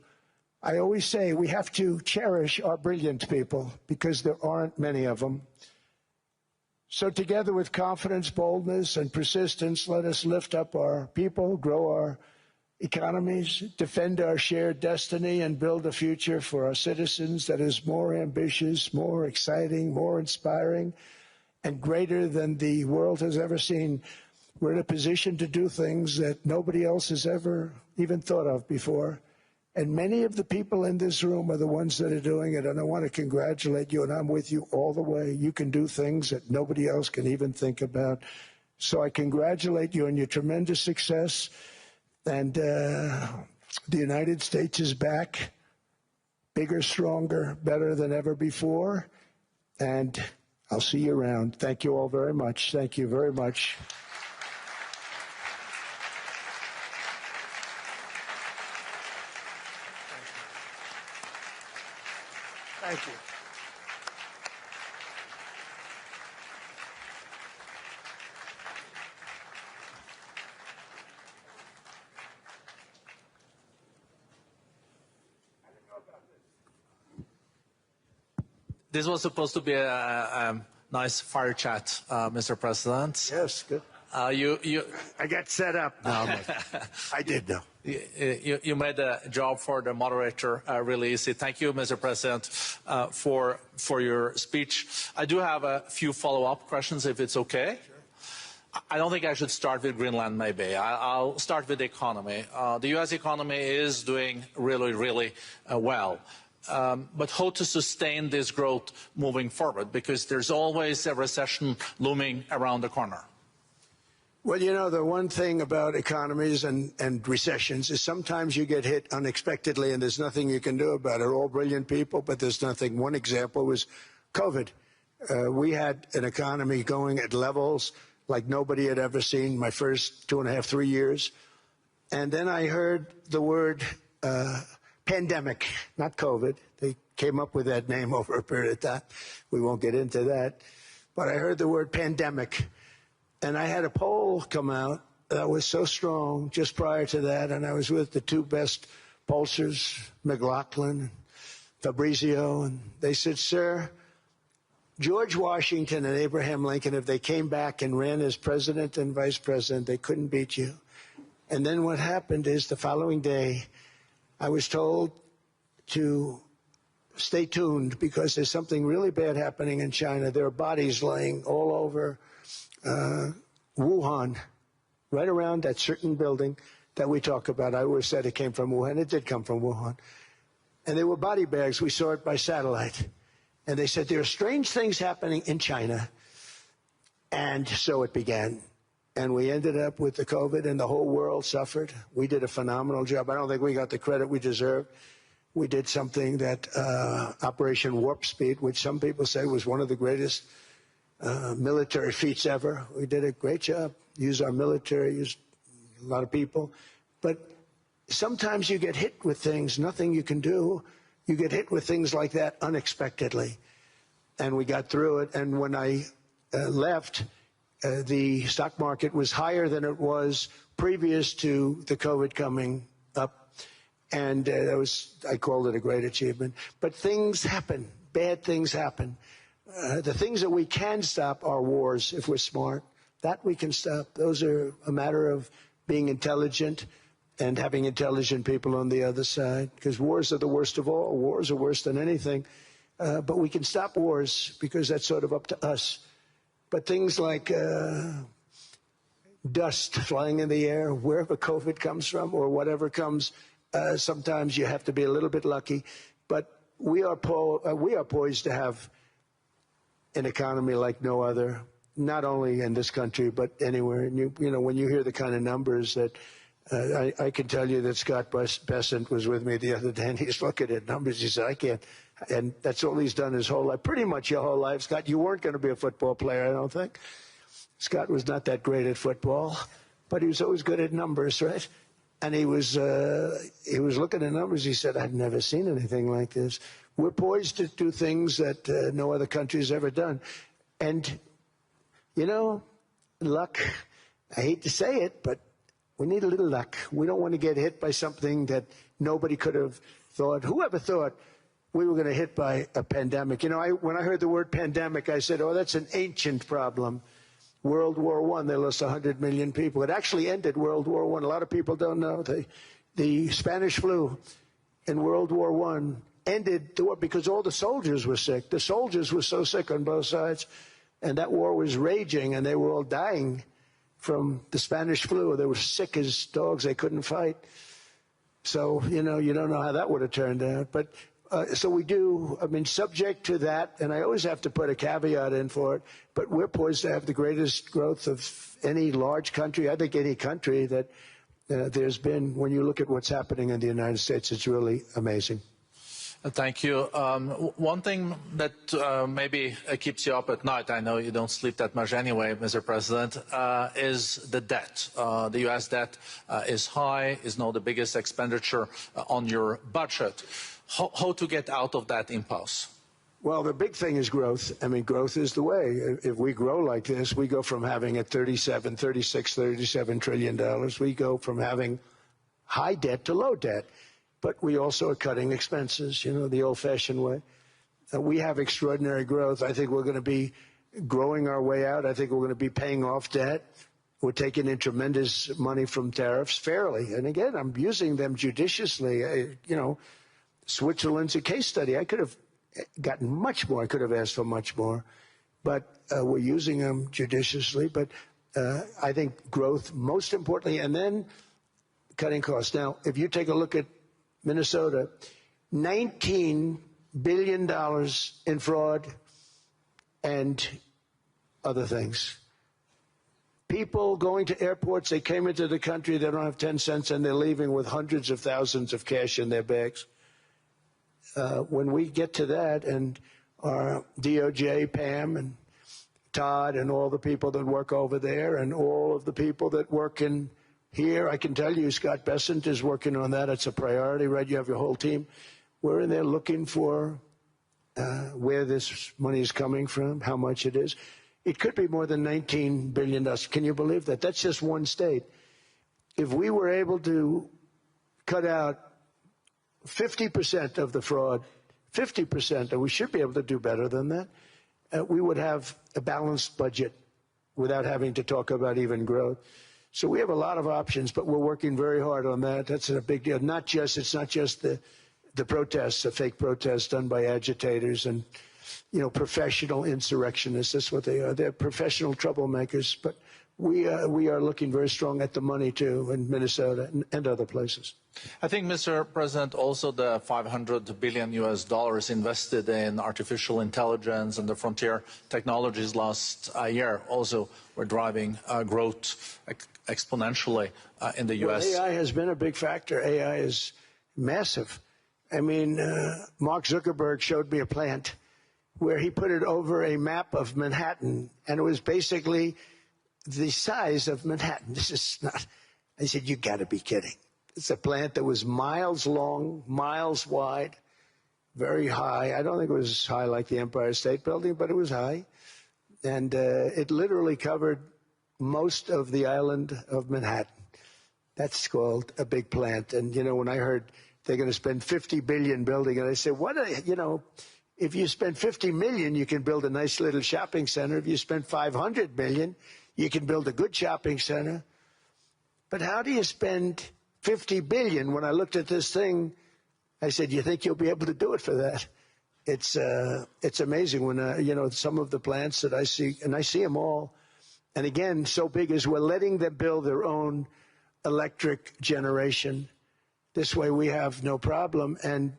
I always say we have to cherish our brilliant people because there aren't many of them. So together with confidence, boldness, and persistence, let us lift up our people, grow our economies, defend our shared destiny, and build a future for our citizens that is more ambitious, more exciting, more inspiring, and greater than the world has ever seen. We're in a position to do things that nobody else has ever even thought of before. And many of the people in this room are the ones that are doing it, and I want to congratulate you, and I'm with you all the way. You can do things that nobody else can even think about. So I congratulate you on your tremendous success. And the United States is back, bigger, stronger, better than ever before. And I'll see you around. Thank you all very much. Thank you very much. Thank you. This was supposed to be a nice fire chat, Mr. President. Yes, good. I got set up now. I did, though. You made the job for the moderator really easy. Thank you, Mr. President, for your speech. I do have a few follow-up questions, if it's okay. Sure. I don't think I should start with Greenland, maybe. I'll start with the economy. The U.S. economy is doing really, really well. But how to sustain this growth moving forward? Because there's always a recession looming around the corner. Well, you know, the one thing about economies and recessions is sometimes you get hit unexpectedly and there's nothing you can do about it. All brilliant people, but there's nothing. One example was COVID. We had an economy going at levels like nobody had ever seen my first 2.5, 3 years. And then I heard the word pandemic, not COVID. They came up with that name over a period of time. We won't get into that. But I heard the word pandemic. And I had a poll come out that was so strong just prior to that. And I was with the two best pollsters, McLaughlin and Fabrizio. And they said, sir, George Washington and Abraham Lincoln, if they came back and ran as president and vice president, they couldn't beat you. And then what happened is the following day, I was told to stay tuned because there's something really bad happening in China. There are bodies laying all over Wuhan, right around that certain building that we talk about. I always said it came from Wuhan. It did come from Wuhan. And they were body bags. We saw it by satellite. And they said, there are strange things happening in China. And so it began. And we ended up with the COVID, and the whole world suffered. We did a phenomenal job. I don't think we got the credit we deserved. We did something that Operation Warp Speed, which some people say was one of the greatest military feats ever. We did a great job. Used our military, used a lot of people. But sometimes you get hit with things, nothing you can do. You get hit with things like that unexpectedly. And we got through it. And when I left, the stock market was higher than it was previous to the COVID coming up. And I called it a great achievement. But things happen. Bad things happen. The things that we can stop are wars, if we're smart. That we can stop. Those are a matter of being intelligent and having intelligent people on the other side. Because wars are the worst of all. Wars are worse than anything. But we can stop wars because that's sort of up to us. But things like dust flying in the air, wherever COVID comes from or whatever comes, sometimes you have to be a little bit lucky. But we are poised to have an economy like no other, not only in this country, but anywhere. And you know, when you hear the kind of numbers that I can tell you that Scott Bessent was with me the other day, and he's looking at numbers. He said, I can't. And that's all he's done his whole life, pretty much your whole life. Scott, you weren't going to be a football player, I don't think. Scott was not that great at football, but he was always good at numbers, right? And he was looking at numbers. He said, I've never seen anything like this. We're poised to do things that no other country has ever done. And, you know, luck, I hate to say it, but we need a little luck. We don't want to get hit by something that nobody could have thought. Whoever thought we were going to hit by a pandemic? You know, when I heard the word pandemic, I said, oh, that's an ancient problem. World War I, they lost 100 million people. It actually ended World War I. A lot of people don't know. The Spanish flu in World War I ended the war because all the soldiers were sick. The soldiers were so sick on both sides, and that war was raging, and they were all dying from the Spanish flu. They were sick as dogs. They couldn't fight. So, you know, you don't know how that would have turned out. But so we do, I mean, subject to that, and I always have to put a caveat in for it, but we're poised to have the greatest growth of any large country, I think any country that there's been. When you look at what's happening in the United States, it's really amazing. Thank you. One thing that maybe keeps you up at night, I know you don't sleep that much anyway, Mr. President, is the debt. The U.S. debt is high, is now the biggest expenditure on your budget. How to get out of that impasse? Well, the big thing is growth. I mean, growth is the way. If we grow like this, we go from having at $37 trillion. We go from having high debt to low debt. But we also are cutting expenses, you know, the old-fashioned way. We have extraordinary growth. I think we're going to be growing our way out. I think we're going to be paying off debt. We're taking in tremendous money from tariffs fairly. And again, I'm using them judiciously. You know, Switzerland's a case study. I could have gotten much more. I could have asked for much more. But we're using them judiciously. But I think growth, most importantly, and then cutting costs. Now, if you take a look at Minnesota, $19 billion in fraud and other things. people going to airports, they came into the country, they don't have 10 cents, and they're leaving with hundreds of thousands of cash in their bags. When we get to that, and our DOJ, Pam, and Todd, and all the people that work over there, and all of the people that work in here, I can tell you, Scott Bessent is working on that. It's a priority, right? You have your whole team. We're in there looking for where this money is coming from, how much it is. It could be more than $19 billion. Can you believe that? That's just one state. If we were able to cut out 50% of the fraud, 50%, and we should be able to do better than that, we would have a balanced budget without having to talk about even growth. So we have a lot of options, but we're working very hard on that. That's a big deal. It's not just the protests, the fake protests done by agitators and, you know, professional insurrectionists. That's what they are. They're professional troublemakers. But we are looking very strong at the money, too, in Minnesota and other places. I think, Mr. President, also the $500 billion invested in artificial intelligence and the frontier technologies last year also were driving growth exponentially in the U.S. Well, AI has been a big factor. AI is massive. I mean, Mark Zuckerberg showed me a plant where he put it over a map of Manhattan, and it was basically the size of Manhattan. This is not, I said, you got to be kidding. It's a plant that was miles long, miles wide, very high. I don't think it was as high like the Empire State Building, but it was high. And it literally covered most of the island of Manhattan. That's called a big plant. And, you know, when I heard they're going to spend $50 billion building it, I said, you know, if you spend $50 million, you can build a nice little shopping center. If you spend $500 million, you can build a good shopping center. But how do you spend $50 billion? When I looked at this thing, I said, you think you'll be able to do it for that? It's amazing when, you know, some of the plants that I see, and I see them all. And again, so big as we're letting them build their own electric generation. This way we have no problem. And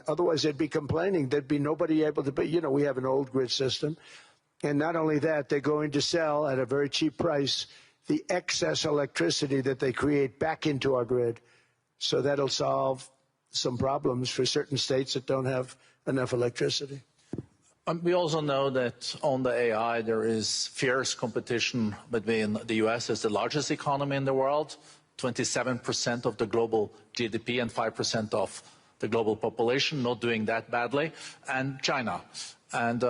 otherwise they'd be complaining. There'd be nobody able to, but, you know, we have an old grid system. And not only that, they're going to sell at a very cheap price the excess electricity that they create back into our grid. So that'll solve some problems for certain states that don't have enough electricity. We also know that on the AI, there is fierce competition between the U.S. as the largest economy in the world, 27% of the global GDP and 5% of the global population, not doing that badly, and China. And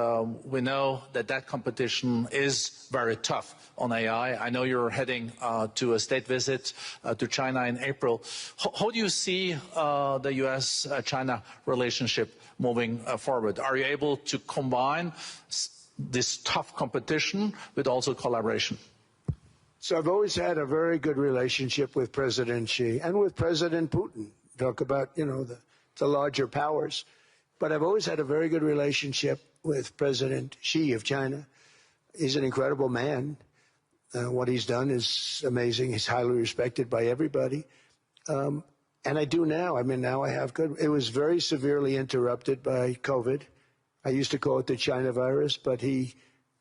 we know that that competition is very tough on AI. I know you're heading to a state visit to China in April. How do you see the U.S.-China relationship moving forward? Are you able to combine this tough competition with also collaboration? So I've always had a very good relationship with President Xi and with President Putin. Talk about, you know, the larger powers. But I've always had a very good relationship with President Xi of China. He's an incredible man. What he's done is amazing. He's highly respected by everybody. And I do now. I mean, now I have good. It was very severely interrupted by COVID. I used to call it the China virus, but he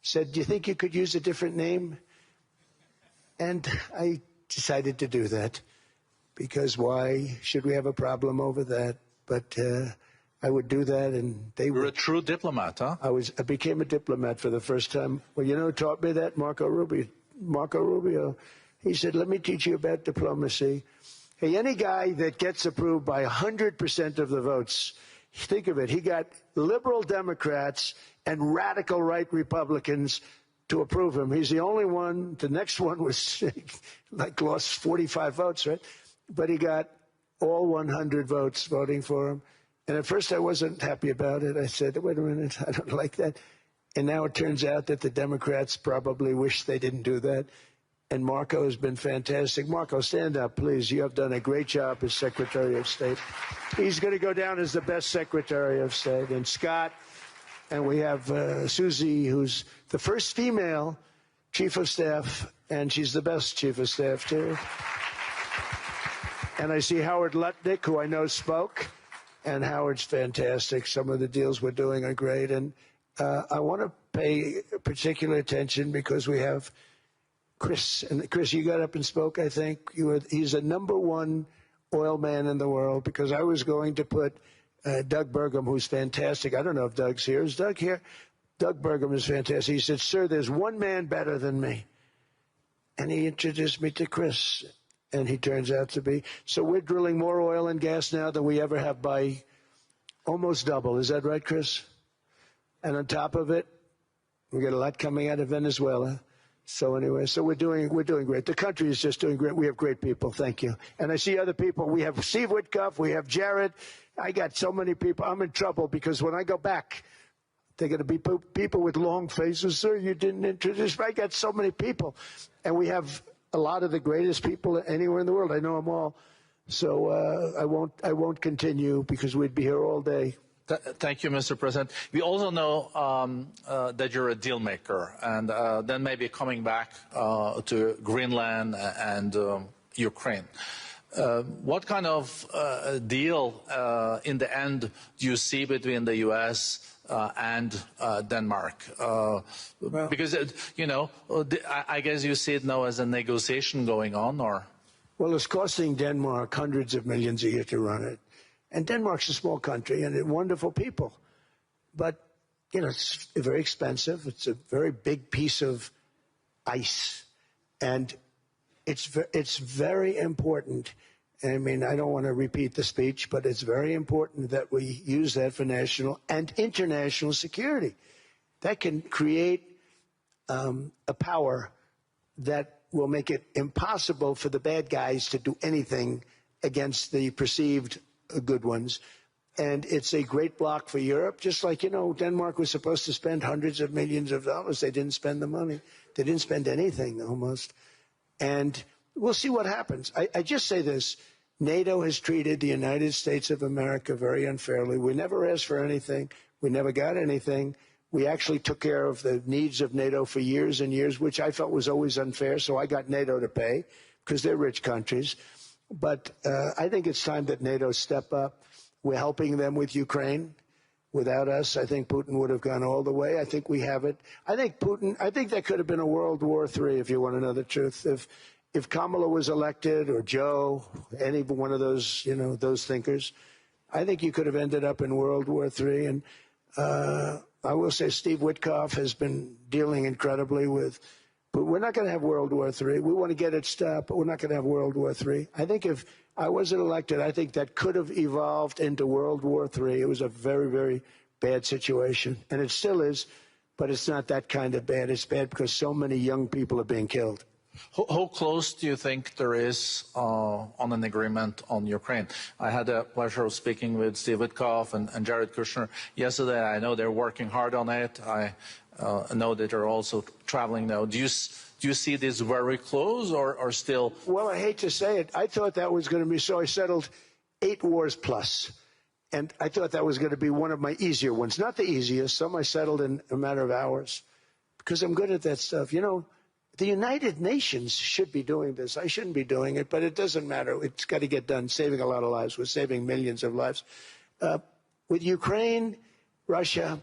said, do you think you could use a different name? And I decided to do that because why should we have a problem over that? But I would do that, and they were. You're a true diplomat, huh? I became a diplomat for the first time. Well, you know who taught me that? Marco Rubio. He said, let me teach you about diplomacy. Hey, any guy that gets approved by 100% of the votes, think of it, he got liberal Democrats and radical right Republicans to approve him. He's the only one. The next one was like lost 45 votes, right? But he got all 100 votes voting for him. And at first I wasn't happy about it. I said, wait a minute, I don't like that. And now it turns out that the Democrats probably wish they didn't do that. And Marco has been fantastic. Marco, stand up, please. You have done a great job as Secretary of State. He's going to go down as the best Secretary of State. And Scott, and we have Susie, who's the first female Chief of Staff, and she's the best Chief of Staff, too. And I see Howard Lutnick, who I know spoke. And Howard's fantastic. Some of the deals we're doing are great. And I want to pay particular attention because we have Chris, and Chris, you got up and spoke, I think. He's the #1 oil man in the world, because I was going to put Doug Burgum, who's fantastic. I don't know if Doug's here. Is Doug here? Doug Burgum is fantastic. He said, sir, there's one man better than me. And he introduced me to Chris, and he turns out to be. So we're drilling more oil and gas now than we ever have by almost double. Is that right, Chris? And on top of it, we got a lot coming out of Venezuela. So anyway, so we're doing great. The country is just doing great. We have great people. Thank you. And I see other people. We have Steve Witkoff. We have Jared. I got so many people. I'm in trouble because when I go back, they're going to be people with long faces. Sir, you didn't introduce me. I got so many people. And we have a lot of the greatest people anywhere in the world. I know them all. So I won't continue because we'd be here all day. Thank you, Mr. President. We also know that you're a deal maker, and then maybe coming back to Greenland and Ukraine. What kind of deal in the end do you see between the U.S. And Denmark? Because, I guess you see it now as a negotiation going on, or? Well, it's costing Denmark hundreds of millions a year to run it. And Denmark's a small country and wonderful people. But, it's very expensive. It's a very big piece of ice. And it's very important. I mean, I don't want to repeat the speech, but it's very important that we use that for national and international security. That can create a power that will make it impossible for the bad guys to do anything against the perceived good ones. And it's a great block for Europe, just like, Denmark was supposed to spend hundreds of millions of dollars. They didn't spend the money. They didn't spend anything, almost. And we'll see what happens. I just say this. NATO has treated the United States of America very unfairly. We never asked for anything. We never got anything. We actually took care of the needs of NATO for years and years, which I felt was always unfair. So I got NATO to pay because they're rich countries. But I think it's time that NATO step up. We're helping them with Ukraine. Without us, I think Putin would have gone all the way. I think we have it. I think there could have been a World War III, if you want to know the truth. If Kamala was elected, or Joe, any one of those, those thinkers, I think you could have ended up in World War III. And I will say Steve Witkoff has been dealing incredibly with, but we're not going to have World War III. We want to get it stopped, but we're not going to have World War III. I think if I wasn't elected, I think that could have evolved into World War III. It was a very, very bad situation, and it still is, but it's not that kind of bad. It's bad because so many young people are being killed. How close do you think there is on an agreement on Ukraine? I had the pleasure of speaking with Steve Witkoff and Jared Kushner yesterday. I know they're working hard on it. I know that they're also traveling now. Do you see this very close or still? Well, I hate to say it. I thought that was going to be so. I settled 8 wars plus. And I thought that was going to be one of my easier ones. Not the easiest. Some I settled in a matter of hours because I'm good at that stuff. The United Nations should be doing this. I shouldn't be doing it, but it doesn't matter. It's got to get done, saving a lot of lives. We're saving millions of lives. With Ukraine, Russia,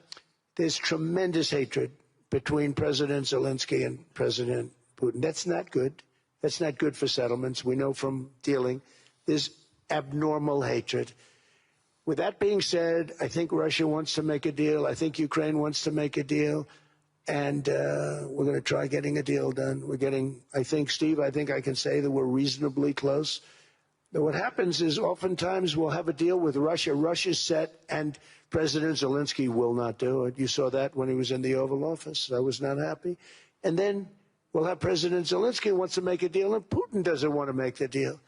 there's tremendous hatred between President Zelensky and President Putin. That's not good. That's not good for settlements. We know from dealing. There's abnormal hatred. With that being said, I think Russia wants to make a deal. I think Ukraine wants to make a deal. And we're going to try getting a deal done. I think I can say that we're reasonably close. But what happens is oftentimes we'll have a deal with Russia. Russia's set, and President Zelensky will not do it. You saw that when he was in the Oval Office. I was not happy. And then we'll have President Zelensky who wants to make a deal, and Putin doesn't want to make the deal.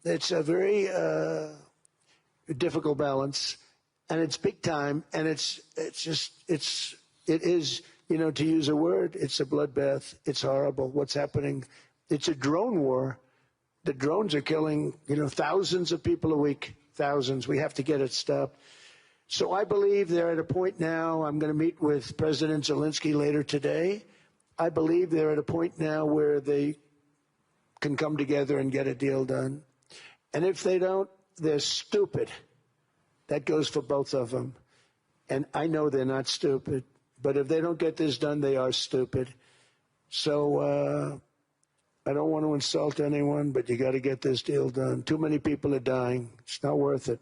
It's a very difficult balance, and it's big time, and it is. To use a word, it's a bloodbath. It's horrible what's happening. It's a drone war. The drones are killing, thousands of people a week, thousands. We have to get it stopped. So I believe they're at a point now. I'm going to meet with President Zelensky later today. I believe they're at a point now where they can come together and get a deal done. And if they don't, they're stupid. That goes for both of them. And I know they're not stupid. But if they don't get this done, they are stupid. So I don't want to insult anyone, but you got to get this deal done. Too many people are dying. It's not worth it.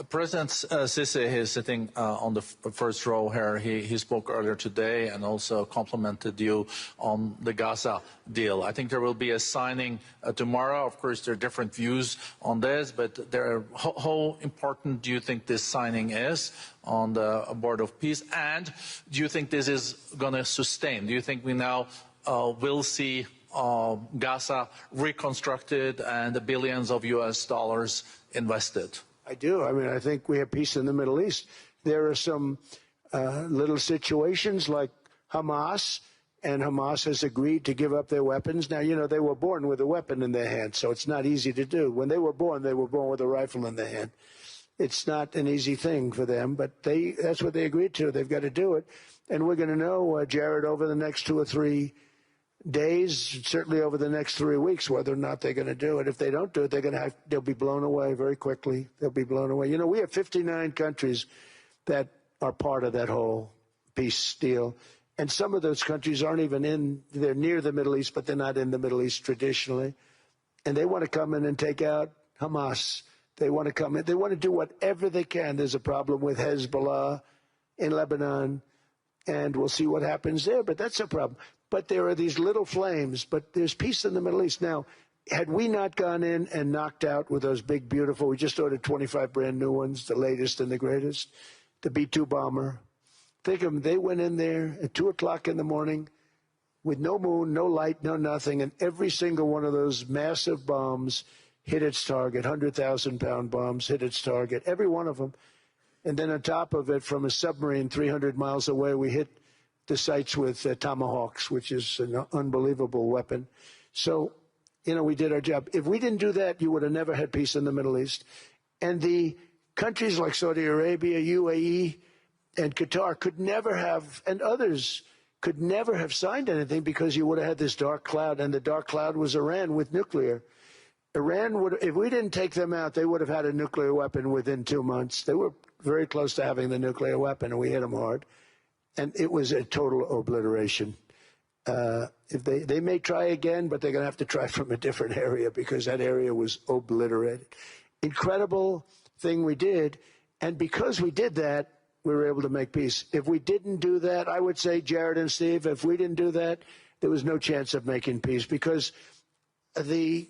President Sisi is sitting on the first row here. He spoke earlier today and also complimented you on the Gaza deal. I think there will be a signing tomorrow. Of course, there are different views on this, but how important do you think this signing is on the board of peace? And do you think this is going to sustain? Do you think we now will see Gaza reconstructed and the billions of US dollars invested? I do. I mean, I think we have peace in the Middle East. There are some little situations like Hamas, and Hamas has agreed to give up their weapons. Now, you know, they were born with a weapon in their hand, so it's not easy to do. When they were born with a rifle in their hand. It's not an easy thing for them, but that's what they agreed to. They've got to do it. And we're going to know, Jared, over the next 2 or 3 days, certainly over the next 3 weeks, whether or not they're going to do it. If they don't do it, they'll be blown away very quickly. They'll be blown away. You know, we have 59 countries that are part of that whole peace deal. And some of those countries aren't even they're near the Middle East, but they're not in the Middle East traditionally. And they want to come in and take out Hamas. They want to come in. They want to do whatever they can. There's a problem with Hezbollah in Lebanon, and we'll see what happens there. But that's a problem. But there are these little flames, but there's peace in the Middle East. Now, had we not gone in and knocked out with those big, beautiful, we just ordered 25 brand new ones, the latest and the greatest, the B-2 bomber. Think of them, they went in there at 2 o'clock in the morning with no moon, no light, no nothing, and every single one of those massive bombs hit its target, 100,000-pound bombs hit its target, every one of them. And then on top of it, from a submarine 300 miles away, we hit the sites with tomahawks, which is an unbelievable weapon. So, you know, we did our job. If we didn't do that, you would have never had peace in the Middle East. And the countries like Saudi Arabia, UAE, and Qatar could never have, and others could never have signed anything because you would have had this dark cloud, and the dark cloud was Iran with nuclear. Iran would, if we didn't take them out, they would have had a nuclear weapon within 2 months. They were very close to having the nuclear weapon, and we hit them hard. And it was a total obliteration. If they may try again, but they're going to have to try from a different area because that area was obliterated. Incredible thing we did. And because we did that, we were able to make peace. If we didn't do that, I would say, Jared and Steve, if we didn't do that, there was no chance of making peace because the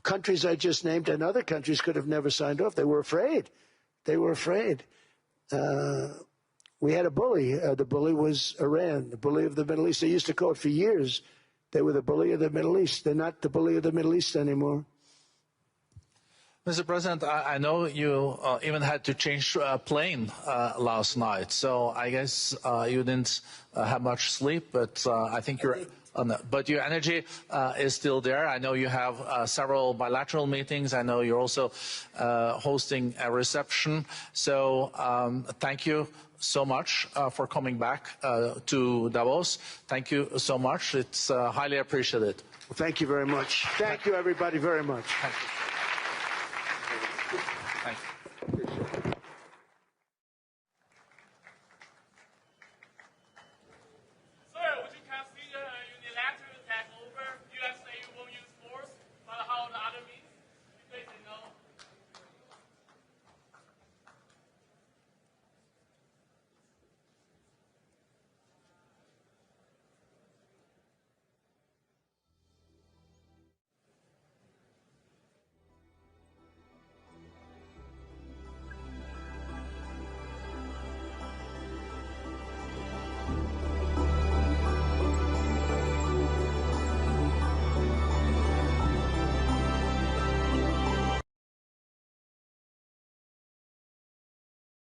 countries I just named and other countries could have never signed off. They were afraid. They were afraid. We had a bully. The bully was Iran, the bully of the Middle East. They used to call it for years. They were the bully of the Middle East. They're not the bully of the Middle East anymore. Mr. President, I know you even had to change a plane last night, so I guess you didn't have much sleep, but I think you're... but your energy is still there. I know you have several bilateral meetings. I know you're also hosting a reception. So thank you so much for coming back to Davos. Thank you so much. It's highly appreciated. Well, thank you very much. Thank you, everybody, very much. Thank you.